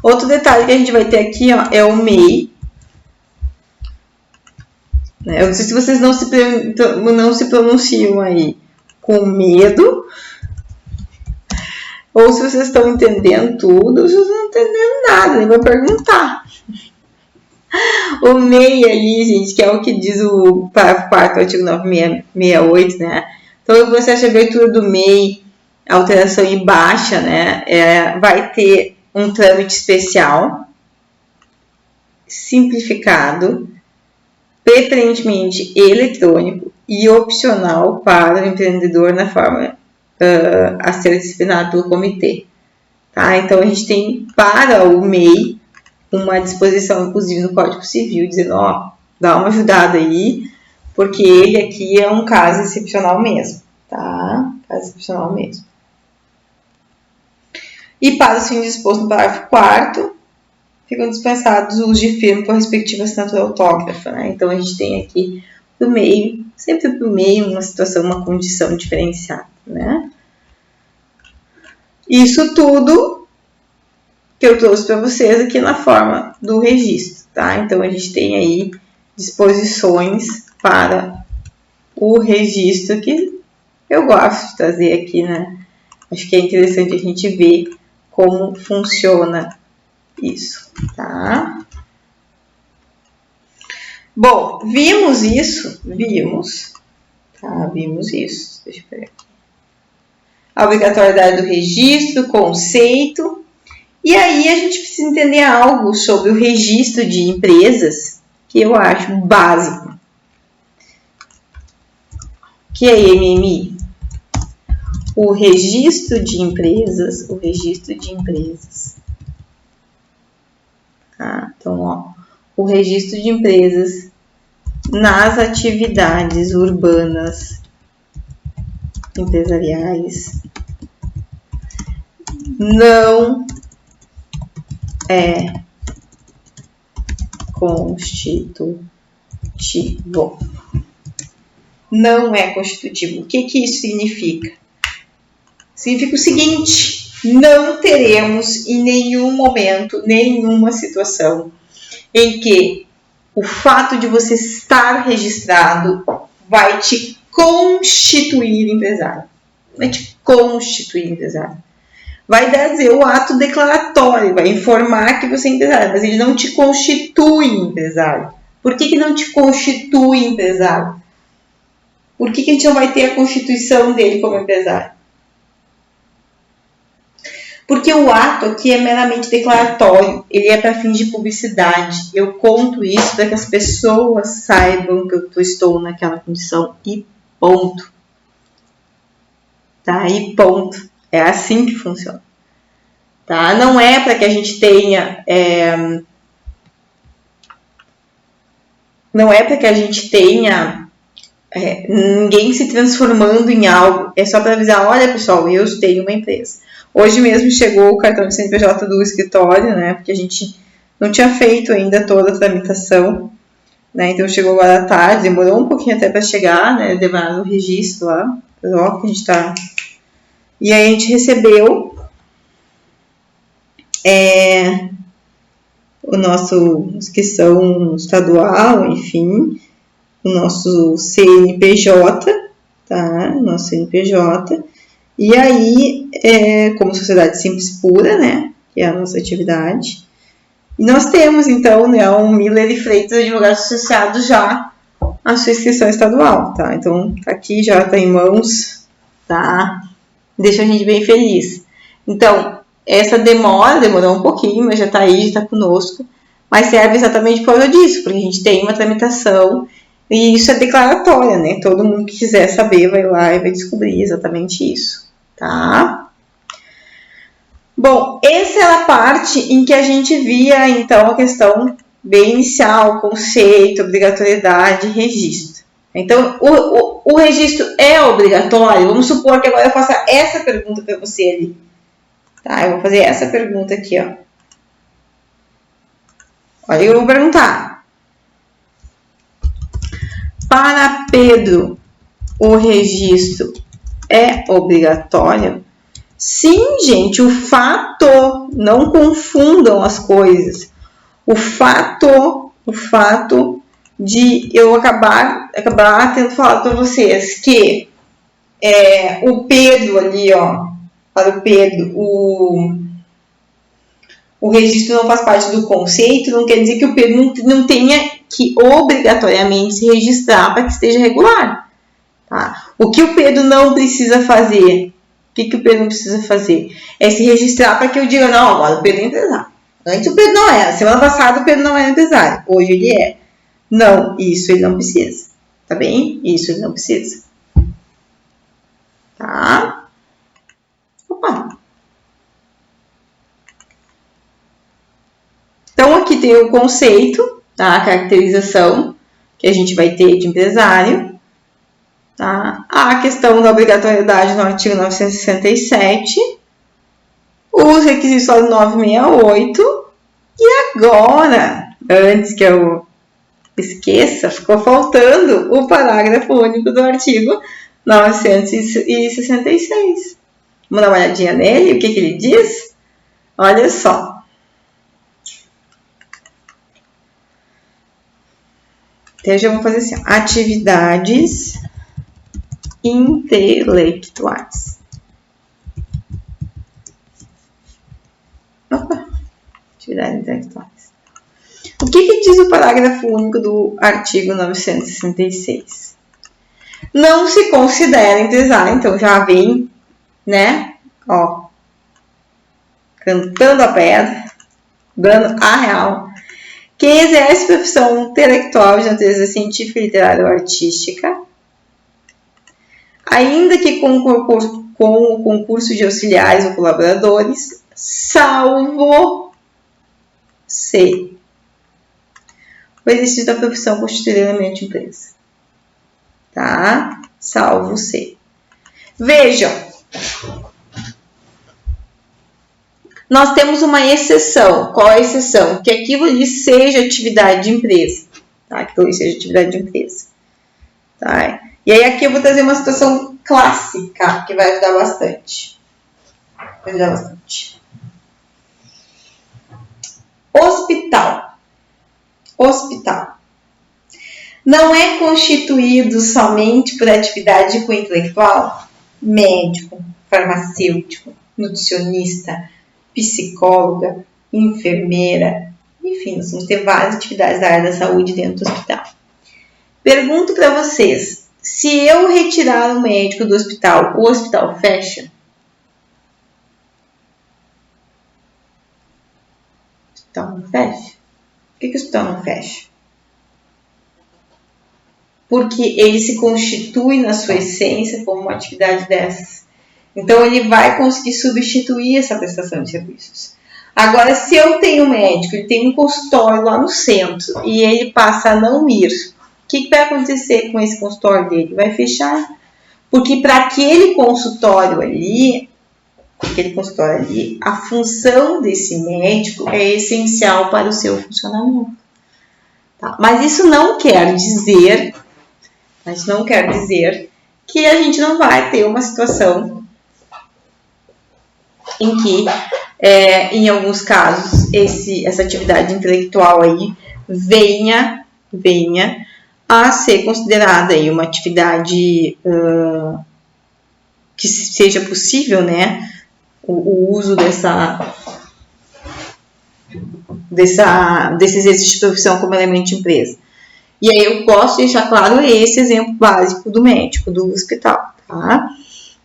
Outro detalhe que a gente vai ter aqui, ó, é o MEI. Eu não sei se vocês não se pronunciam aí com medo, ou se vocês estão entendendo tudo, ou se vocês não estão entendendo nada, nem vou perguntar. O MEI ali, gente, que é o que diz o parágrafo 4º, artigo 968, né? Então, você acha a abertura do MEI, alteração em baixa, né? Vai ter um trâmite especial, simplificado, preferentemente eletrônico e opcional para o empreendedor na forma a ser disciplinado pelo comitê. Tá? Então, a gente tem para o MEI uma disposição, inclusive, no Código Civil, dizendo, ó, dá uma ajudada aí, porque ele aqui é um caso excepcional mesmo, tá? Caso excepcional mesmo. E para os fins dispostos no parágrafo 4º, ficam dispensados o uso de firma com a respectiva assinatura autógrafa, né? Então, a gente tem aqui do meio, sempre para o meio, uma situação, uma condição diferenciada, né? Isso tudo que eu trouxe para vocês aqui na forma do registro, tá? Então, a gente tem aí disposições para o registro que eu gosto de trazer aqui, né? Acho que é interessante a gente ver como funciona isso, tá? Bom, vimos isso? Vimos. Tá, vimos isso. Deixa eu pegar aqui. A obrigatoriedade do registro, conceito. E aí a gente precisa entender algo sobre o registro de empresas, que eu acho básico. Que é MMI? O registro de empresas, Tá? Então, ó, o registro de empresas nas atividades urbanas empresariais não é constitutivo. Não é constitutivo. O que isso significa? Significa o seguinte: não teremos em nenhum momento, nenhuma situação em que o fato de você estar registrado vai te constituir empresário. Vai te constituir empresário. vai dizer o ato declaratório, vai informar que você é empresário, mas ele não te constitui empresário. Por que não te constitui empresário? Por que a gente não vai ter a constituição dele como empresário? Porque o ato aqui é meramente declaratório, ele é para fins de publicidade. Eu conto isso para que as pessoas saibam que eu estou naquela condição e ponto. Tá? E ponto. É assim que funciona. Tá? Não é para que a gente tenha... Não é para que a gente tenha ninguém se transformando em algo. É só para avisar, olha pessoal, eu tenho uma empresa. Hoje mesmo chegou o cartão de CNPJ do escritório, né? Porque a gente não tinha feito ainda toda a tramitação, né? Então chegou agora à tarde, demorou um pouquinho até para chegar, né? Levaram o registro lá, ó, que a gente tá. E aí a gente recebeu o nosso inscrição estadual, enfim, o nosso CNPJ, tá? Nosso CNPJ. E aí, como sociedade simples pura, né? Que é a nossa atividade. E nós temos, então, né, um Miller e Freitas Advogados Associados já a sua inscrição estadual, tá? Então, tá aqui, já tá em mãos, tá? Deixa a gente bem feliz. Então, essa demorou um pouquinho, mas já tá aí, já tá conosco. Mas serve exatamente por causa disso, porque a gente tem uma tramitação e isso é declaratória, né? Todo mundo que quiser saber vai lá e vai descobrir exatamente isso, tá? Bom, essa era a parte em que a gente via, então, a questão bem inicial, conceito, obrigatoriedade, registro. Então, o registro é obrigatório? Vamos supor que agora eu faça essa pergunta para você ali. Tá, eu vou fazer essa pergunta aqui, ó. Olha, eu vou perguntar. Para Pedro, o registro é obrigatório? Sim, gente, o fato, não confundam as coisas. O fato de eu acabar tendo falado para vocês que o Pedro ali, ó, para o Pedro, o registro não faz parte do conceito, não quer dizer que o Pedro não tenha que obrigatoriamente se registrar para que esteja regular. Tá? O que o Pedro não precisa fazer? O que o Pedro não precisa fazer? É se registrar para que eu diga, não, agora o Pedro é empresário. Antes o Pedro não era. Semana passada o Pedro não era empresário. Hoje ele é. Não, isso ele não precisa. Tá bem? Isso ele não precisa. Tá? Opa! Então, aqui tem o conceito, tá? A caracterização que a gente vai ter de empresário. Tá? A questão da obrigatoriedade no artigo 967. Os requisitos do 968. E agora, antes que eu esqueça, ficou faltando o parágrafo único do artigo 966. Vamos dar uma olhadinha nele, o que ele diz? Olha só. Então, já vamos fazer assim, atividades intelectuais. Opa, atividades intelectuais. O que diz o parágrafo único do artigo 966? Não se considera empresário, então já vem, né, ó, cantando a pedra, dando a real. Quem exerce profissão intelectual de natureza científica, literária ou artística, ainda que com o concurso de auxiliares ou colaboradores, salvo se o exercício da profissão constituir elemento de empresa. Tá? Salvo se. Vejam. Nós temos uma exceção. Qual é a exceção? Que aquilo ali seja atividade de empresa. Tá? Que aquilo ali seja atividade de empresa. Tá? E aí aqui eu vou trazer uma situação clássica que vai ajudar bastante. Vai ajudar bastante. Hospital. Não é constituído somente por atividade com intelectual? Médico, farmacêutico, nutricionista, psicóloga, enfermeira, enfim, nós vamos ter várias atividades da área da saúde dentro do hospital. Pergunto para vocês, se eu retirar o médico do hospital, o hospital fecha? O hospital não fecha? Por que o hospital não fecha? Porque ele se constitui na sua essência como uma atividade dessas. Então, ele vai conseguir substituir essa prestação de serviços. Agora, se eu tenho um médico, ele tem um consultório lá no centro e ele passa a não ir, o que vai acontecer com esse consultório dele? Vai fechar. Porque para aquele consultório ali, a função desse médico é essencial para o seu funcionamento. Tá? Mas isso não quer dizer que a gente não vai ter uma situação em que, em alguns casos, essa atividade intelectual aí venha a ser considerada aí uma atividade que seja possível, né, o uso desse exercício de profissão como elemento de empresa. E aí eu posso deixar claro esse exemplo básico do médico, do hospital, tá?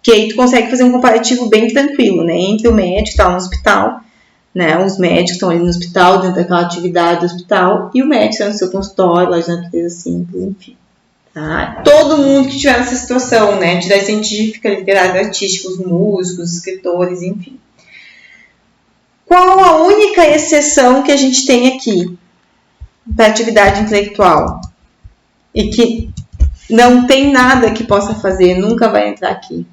Que aí tu consegue fazer um comparativo bem tranquilo, né? Entre o médico que está no hospital, né? Os médicos estão ali no hospital, dentro daquela atividade do hospital, e o médico está no seu consultório, lá de natureza simples, enfim. Tá? Todo mundo que estiver nessa situação, né? Atividade científica, literária, artística, os músicos, escritores, enfim. Qual a única exceção que a gente tem aqui para atividade intelectual? E que não tem nada que possa fazer, nunca vai entrar aqui.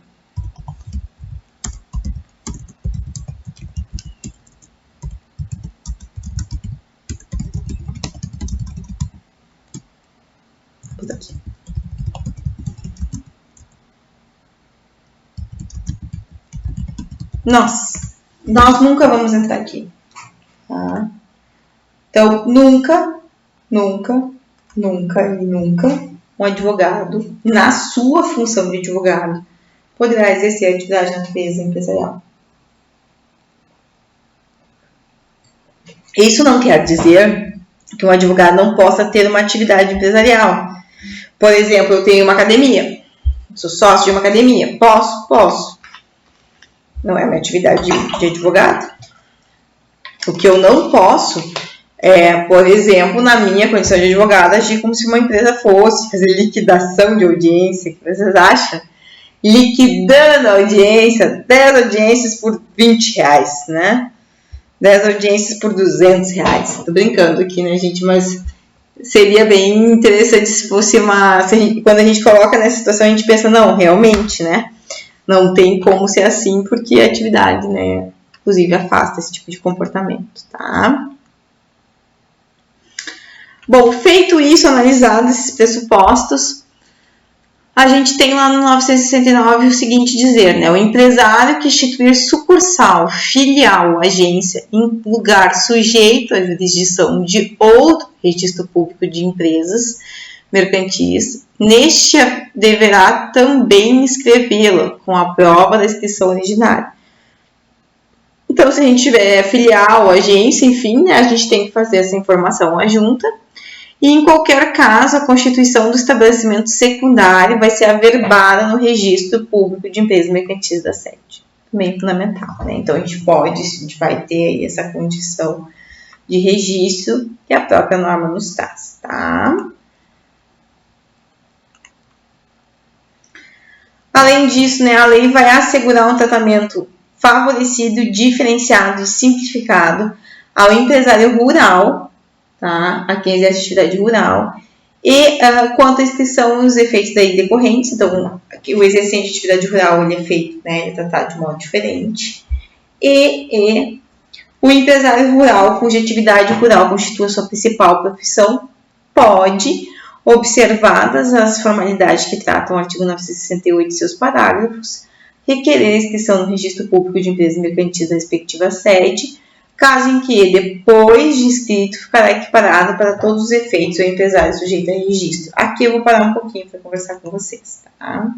Nós nunca vamos entrar aqui. Tá? Então, nunca um advogado, na sua função de advogado, poderá exercer a atividade na natureza empresarial. Isso não quer dizer que um advogado não possa ter uma atividade empresarial. Por exemplo, eu tenho uma academia, sou sócio de uma academia, posso. Não é minha atividade de advogado. O que eu não posso é, por exemplo, na minha condição de advogada, agir como se uma empresa fosse fazer liquidação de audiência. O que vocês acham? Liquidando a audiência, 10 audiências por R$20, né? 10 audiências por R$200. Tô brincando aqui, né, gente? Mas seria bem interessante se fosse quando a gente coloca nessa situação, a gente pensa, não, realmente, né? Não tem como ser assim, porque a atividade, né, inclusive afasta esse tipo de comportamento, tá? Bom, feito isso, analisados esses pressupostos, a gente tem lá no 969 o seguinte dizer, né? O empresário que instituir sucursal, filial, agência em lugar sujeito à jurisdição de outro registro público de empresas mercantis, neste deverá também inscrevê-la com a prova da inscrição originária. Então, se a gente tiver filial, agência, enfim, né, a gente tem que fazer essa informação adjunta. E, em qualquer caso, a constituição do estabelecimento secundário vai ser averbada no registro público de empresas mercantis da sede. Também fundamental, né? Então, a gente vai ter aí essa condição de registro que a própria norma nos traz, tá? Além disso, né, a lei vai assegurar um tratamento favorecido, diferenciado e simplificado ao empresário rural, tá? A quem exerce atividade rural, e quanto à inscrição e os efeitos daí decorrentes, então, o exercente de atividade rural ele é feito, né, ele é tratado de modo diferente, e o empresário rural, cuja atividade rural constitua a sua principal profissão, pode, observadas as formalidades que tratam o artigo 968 e seus parágrafos, requerer a inscrição no registro público de empresas mercantis da respectiva sede, caso em que, depois de inscrito, ficará equiparado para todos os efeitos o empresário sujeito a registro. Aqui eu vou parar um pouquinho para conversar com vocês, tá?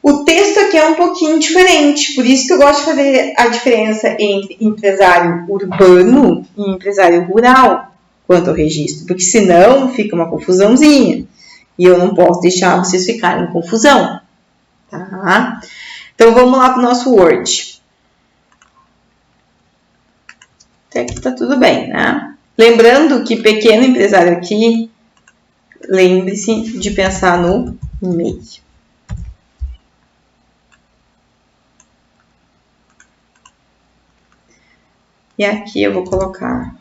O texto aqui é um pouquinho diferente, por isso que eu gosto de fazer a diferença entre empresário urbano e empresário rural quanto ao registro, porque senão fica uma confusãozinha e eu não posso deixar vocês ficarem em confusão, tá? Então vamos lá para o nosso Word. Até aqui tá tudo bem, né? Lembrando que pequeno empresário aqui, lembre-se de pensar no meio. E aqui eu vou colocar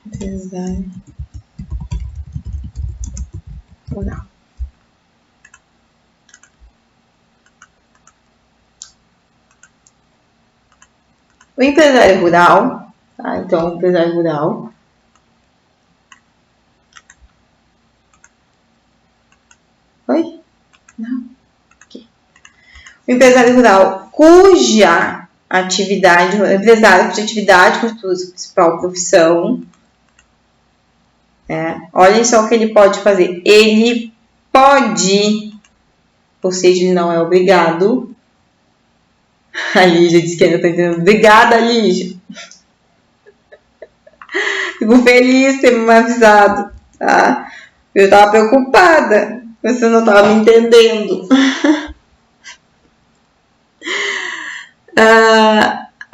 empresário rural. O empresário rural, tá? Então, o empresário rural Oi? Não. Okay. O empresário rural cuja atividade, o empresário cuja atividade constitui sua principal profissão. Olhem só o que ele pode fazer. Ele pode, ou seja, ele não é obrigado. A Lígia disse que ainda está entendendo. Obrigada, Lígia. Fico feliz de ter me avisado, tá? Eu estava preocupada. Você não estava me entendendo.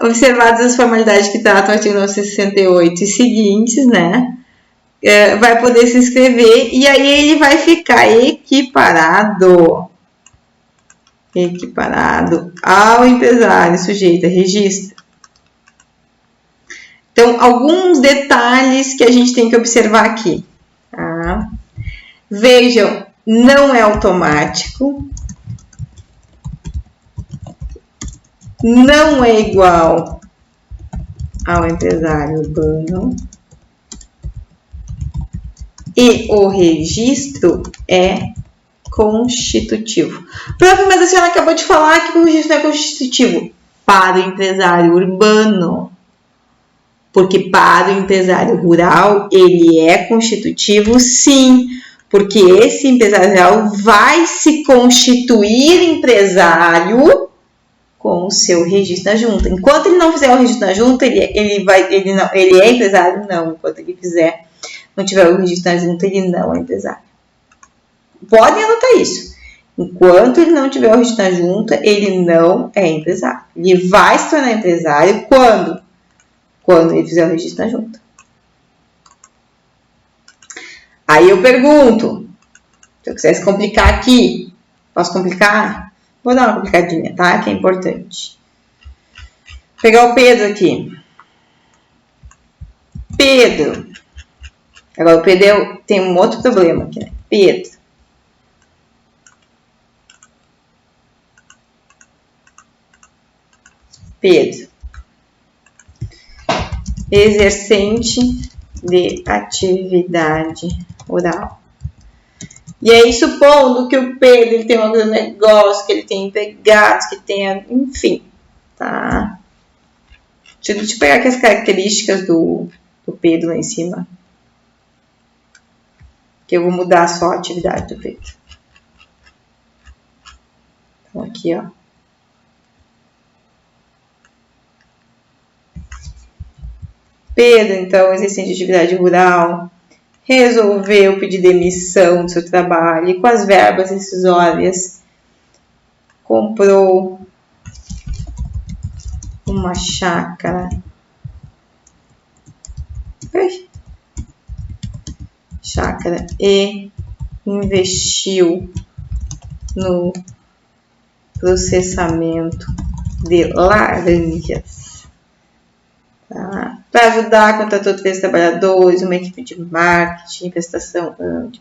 Observadas as formalidades que tratam o artigo 968 e seguintes, né? Vai poder se inscrever e aí ele vai ficar equiparado ao empresário sujeito a registro. Então, alguns detalhes que a gente tem que observar aqui. Tá? Vejam, não é automático, não é igual ao empresário urbano e o registro é constitutivo. Prof, mas a senhora acabou de falar que o registro é constitutivo para o empresário urbano, porque para o empresário rural ele é constitutivo, sim, porque esse empresário rural vai se constituir empresário com o seu registro na junta. Enquanto ele não fizer o registro na junta, ele é empresário? Não. Enquanto ele não tiver o registro na junta, ele não é empresário. Podem anotar isso. Enquanto ele não tiver o registro na junta, ele não é empresário. Ele vai se tornar empresário quando? Quando ele fizer o registro na junta. Aí eu pergunto, se eu quisesse complicar aqui, posso complicar? Vou dar uma complicadinha, tá? Que é importante. Vou pegar o Pedro aqui. Pedro. Agora o Pedro tem um outro problema aqui, né? Pedro. Exercente de atividade rural. E aí, supondo que o Pedro ele tem um agronegócio, que ele tem empregados, que tenha, enfim, tá? Deixa eu pegar aqui as características do Pedro lá em cima. Que eu vou mudar só a atividade do Pedro. Então, aqui, ó. Pedro, então, exercente de atividade rural, resolveu pedir demissão do seu trabalho e com as verbas rescisórias comprou uma chácara. E investiu no processamento de laranjas. Tá? Para ajudar, contratou 3 trabalhadores, uma equipe de marketing, prestação de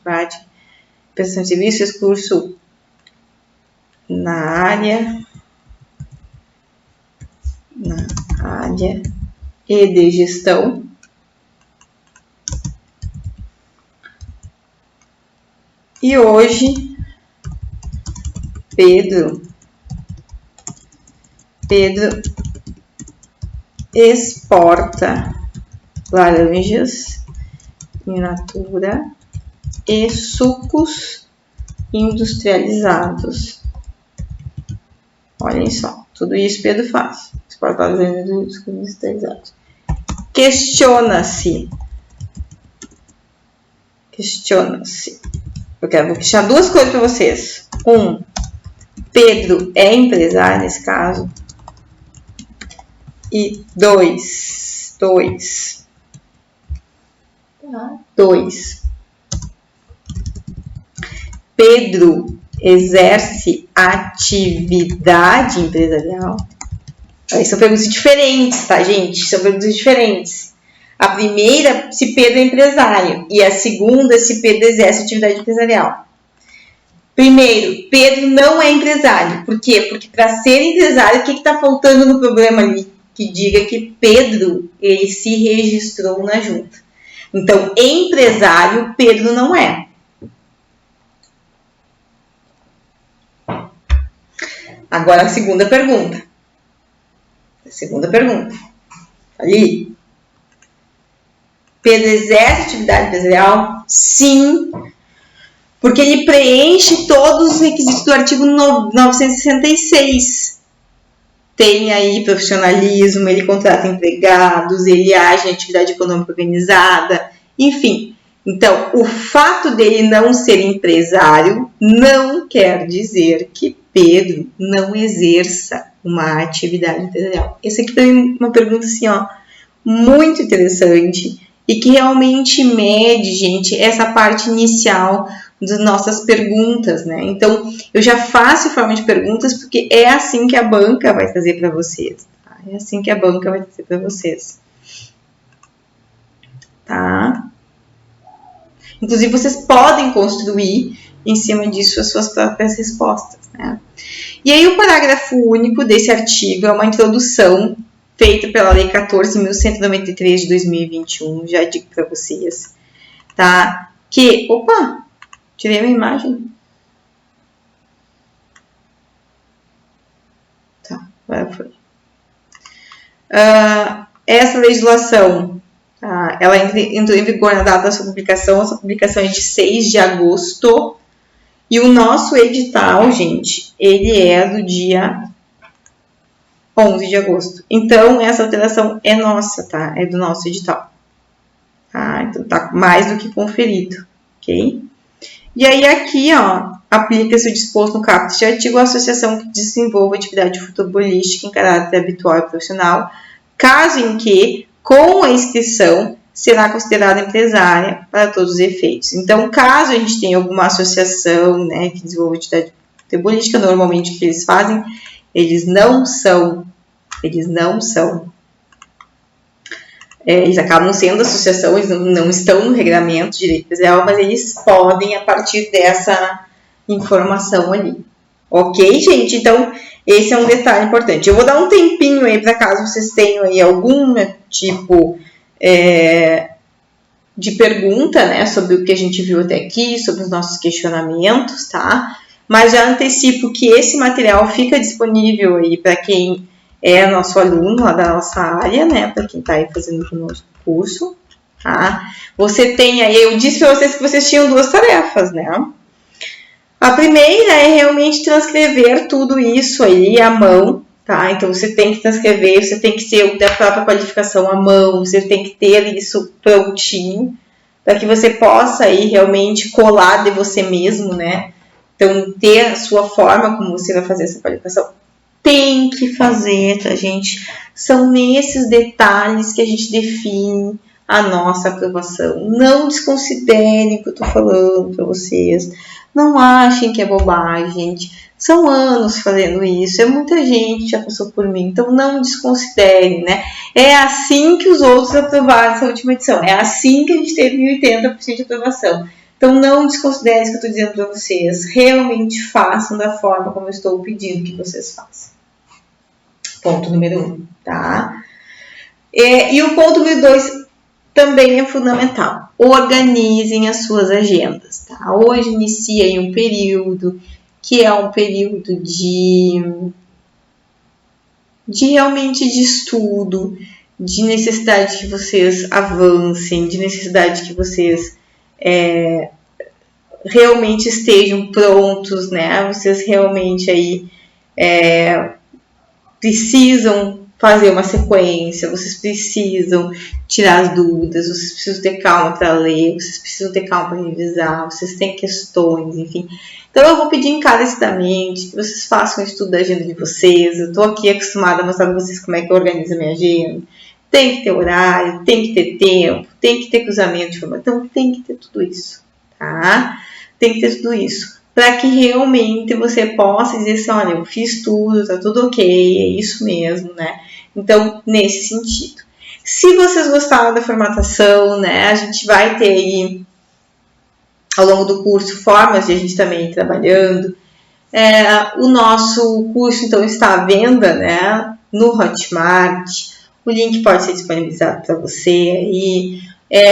serviço, fez curso na área e de gestão. E hoje, Pedro exporta laranjas in natura e sucos industrializados Olhem só, tudo isso Pedro faz. Exportar os vendedores industrializados. Questiona-se. Eu vou questionar duas coisas para vocês. Pedro é empresário nesse caso. E dois. Pedro exerce atividade empresarial? Aí são perguntas diferentes, tá, gente? São perguntas diferentes. A primeira, se Pedro é empresário. E a segunda, se Pedro exerce atividade empresarial. Primeiro, Pedro não é empresário. Por quê? Porque para ser empresário, o que está faltando no programa ali? Que diga que Pedro, ele se registrou na junta. Então, empresário, Pedro não é. Agora, a segunda pergunta. Ali. Pedro exerce atividade empresarial? Sim. Porque ele preenche todos os requisitos do artigo 966. Tem aí profissionalismo, ele contrata empregados, ele age em atividade econômica organizada, enfim. Então, o fato dele não ser empresário não quer dizer que Pedro não exerça uma atividade empresarial. Essa aqui foi uma pergunta assim, muito interessante e que realmente mede, gente, essa parte inicial das nossas perguntas, né? Então, eu já faço em forma de perguntas porque é assim que a banca vai trazer para vocês, tá? Tá? Inclusive, vocês podem construir em cima disso as suas próprias respostas, né? E aí, o parágrafo único desse artigo é uma introdução feita pela Lei 14.193 de 2021, já digo para vocês, tá? Tirei a minha imagem. Tá, agora foi. Essa legislação, ela entrou em vigor na data da sua publicação. Essa publicação é de 6 de agosto. E o nosso edital, gente, ele é do dia 11 de agosto. Então, essa alteração é nossa, tá? É do nosso edital. Tá? Então, tá mais do que conferido, ok? E aí, aqui, aplica-se o disposto no caput de artigo à associação que desenvolva atividade futebolística em caráter habitual e profissional, caso em que, com a inscrição, será considerada empresária para todos os efeitos. Então, caso a gente tenha alguma associação, né, que desenvolva atividade futebolística, normalmente o que eles fazem, eles acabam sendo associação, eles não estão no regulamento de direito empresarial, mas eles podem a partir dessa informação ali. Ok, gente? Então, esse é um detalhe importante. Eu vou dar um tempinho aí para caso vocês tenham aí algum tipo de pergunta, né, sobre o que a gente viu até aqui, sobre os nossos questionamentos, tá? Mas já antecipo que esse material fica disponível aí para quem é nosso aluno lá da nossa área, né? Para quem está aí fazendo o nosso curso, tá? Você tem aí, eu disse para vocês que vocês tinham duas tarefas, né? A primeira é realmente transcrever tudo isso aí à mão, tá? Então, você tem que transcrever, você tem que ter a própria qualificação à mão, você tem que ter isso prontinho, para que você possa aí realmente colar de você mesmo, né? Então, ter a sua forma como você vai fazer essa qualificação. Tem que fazer, tá, gente? São nesses detalhes que a gente define a nossa aprovação. Não desconsiderem o que eu tô falando para vocês. Não achem que é bobagem, gente. São anos fazendo isso. É muita gente que já passou por mim. Então, não desconsiderem, né? É assim que os outros aprovaram essa última edição. É assim que a gente teve 1080% de aprovação. Então, não desconsiderem isso que eu estou dizendo para vocês. Realmente façam da forma como eu estou pedindo que vocês façam. Ponto número 1, tá? E o ponto número 2 também é fundamental. Organizem as suas agendas, tá? Hoje inicia aí um período que é um período de realmente de estudo, de necessidade que vocês avancem, de necessidade que vocês realmente estejam prontos, né? Vocês realmente aí precisam fazer uma sequência, vocês precisam tirar as dúvidas, vocês precisam ter calma para ler, vocês precisam ter calma para revisar, vocês têm questões, enfim. Então eu vou pedir encarecidamente que vocês façam o estudo da agenda de vocês. Eu estou aqui acostumada a mostrar para vocês como é que eu organizo a minha agenda. Tem que ter horário, tem que ter tempo, tem que ter cruzamento de informação, então tem que ter tudo isso, tá? Tem que ter tudo isso, para que realmente você possa dizer assim, olha, eu fiz tudo, tá tudo ok, é isso mesmo, né? Então, nesse sentido. Se vocês gostaram da formatação, né, a gente vai ter aí, ao longo do curso, formas de a gente também ir trabalhando. O nosso curso, então, está à venda, né, no Hotmart. O link pode ser disponibilizado para você aí,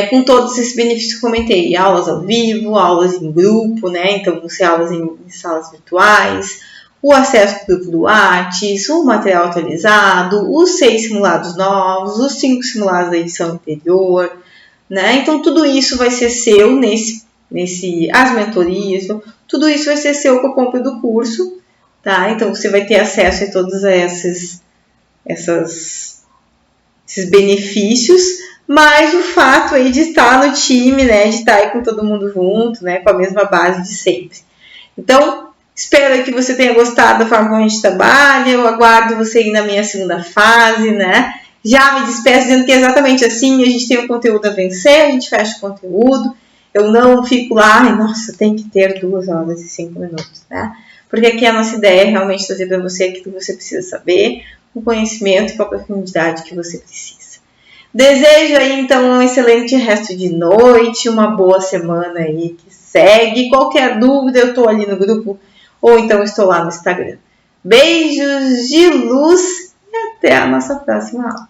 com todos esses benefícios que eu comentei. Aulas ao vivo, aulas em grupo, né, então, vão ser aulas em salas virtuais, o acesso ao grupo do Whats, o material atualizado, os 6 simulados novos, os 5 simulados da edição anterior, né? Então, tudo isso vai ser seu as mentorias, tudo isso vai ser seu com a compra do curso, tá? Então, você vai ter acesso a todos esses benefícios, mas o fato aí de estar no time, né? De estar aí com todo mundo junto, né? Com a mesma base de sempre. Então, espero que você tenha gostado da forma como a gente trabalha. Eu aguardo você aí na minha segunda fase, né? Já me despeço dizendo que é exatamente assim. A gente tem o conteúdo a vencer, a gente fecha o conteúdo. Eu não fico lá, nossa, tem que ter 2 horas e 5 minutos, né? Porque aqui a nossa ideia é realmente trazer para você aquilo que você precisa saber, o conhecimento com a profundidade que você precisa. Desejo aí, então, um excelente resto de noite, uma boa semana aí que segue. Qualquer dúvida, eu estou ali no grupo ou então estou lá no Instagram. Beijos de luz e até a nossa próxima aula.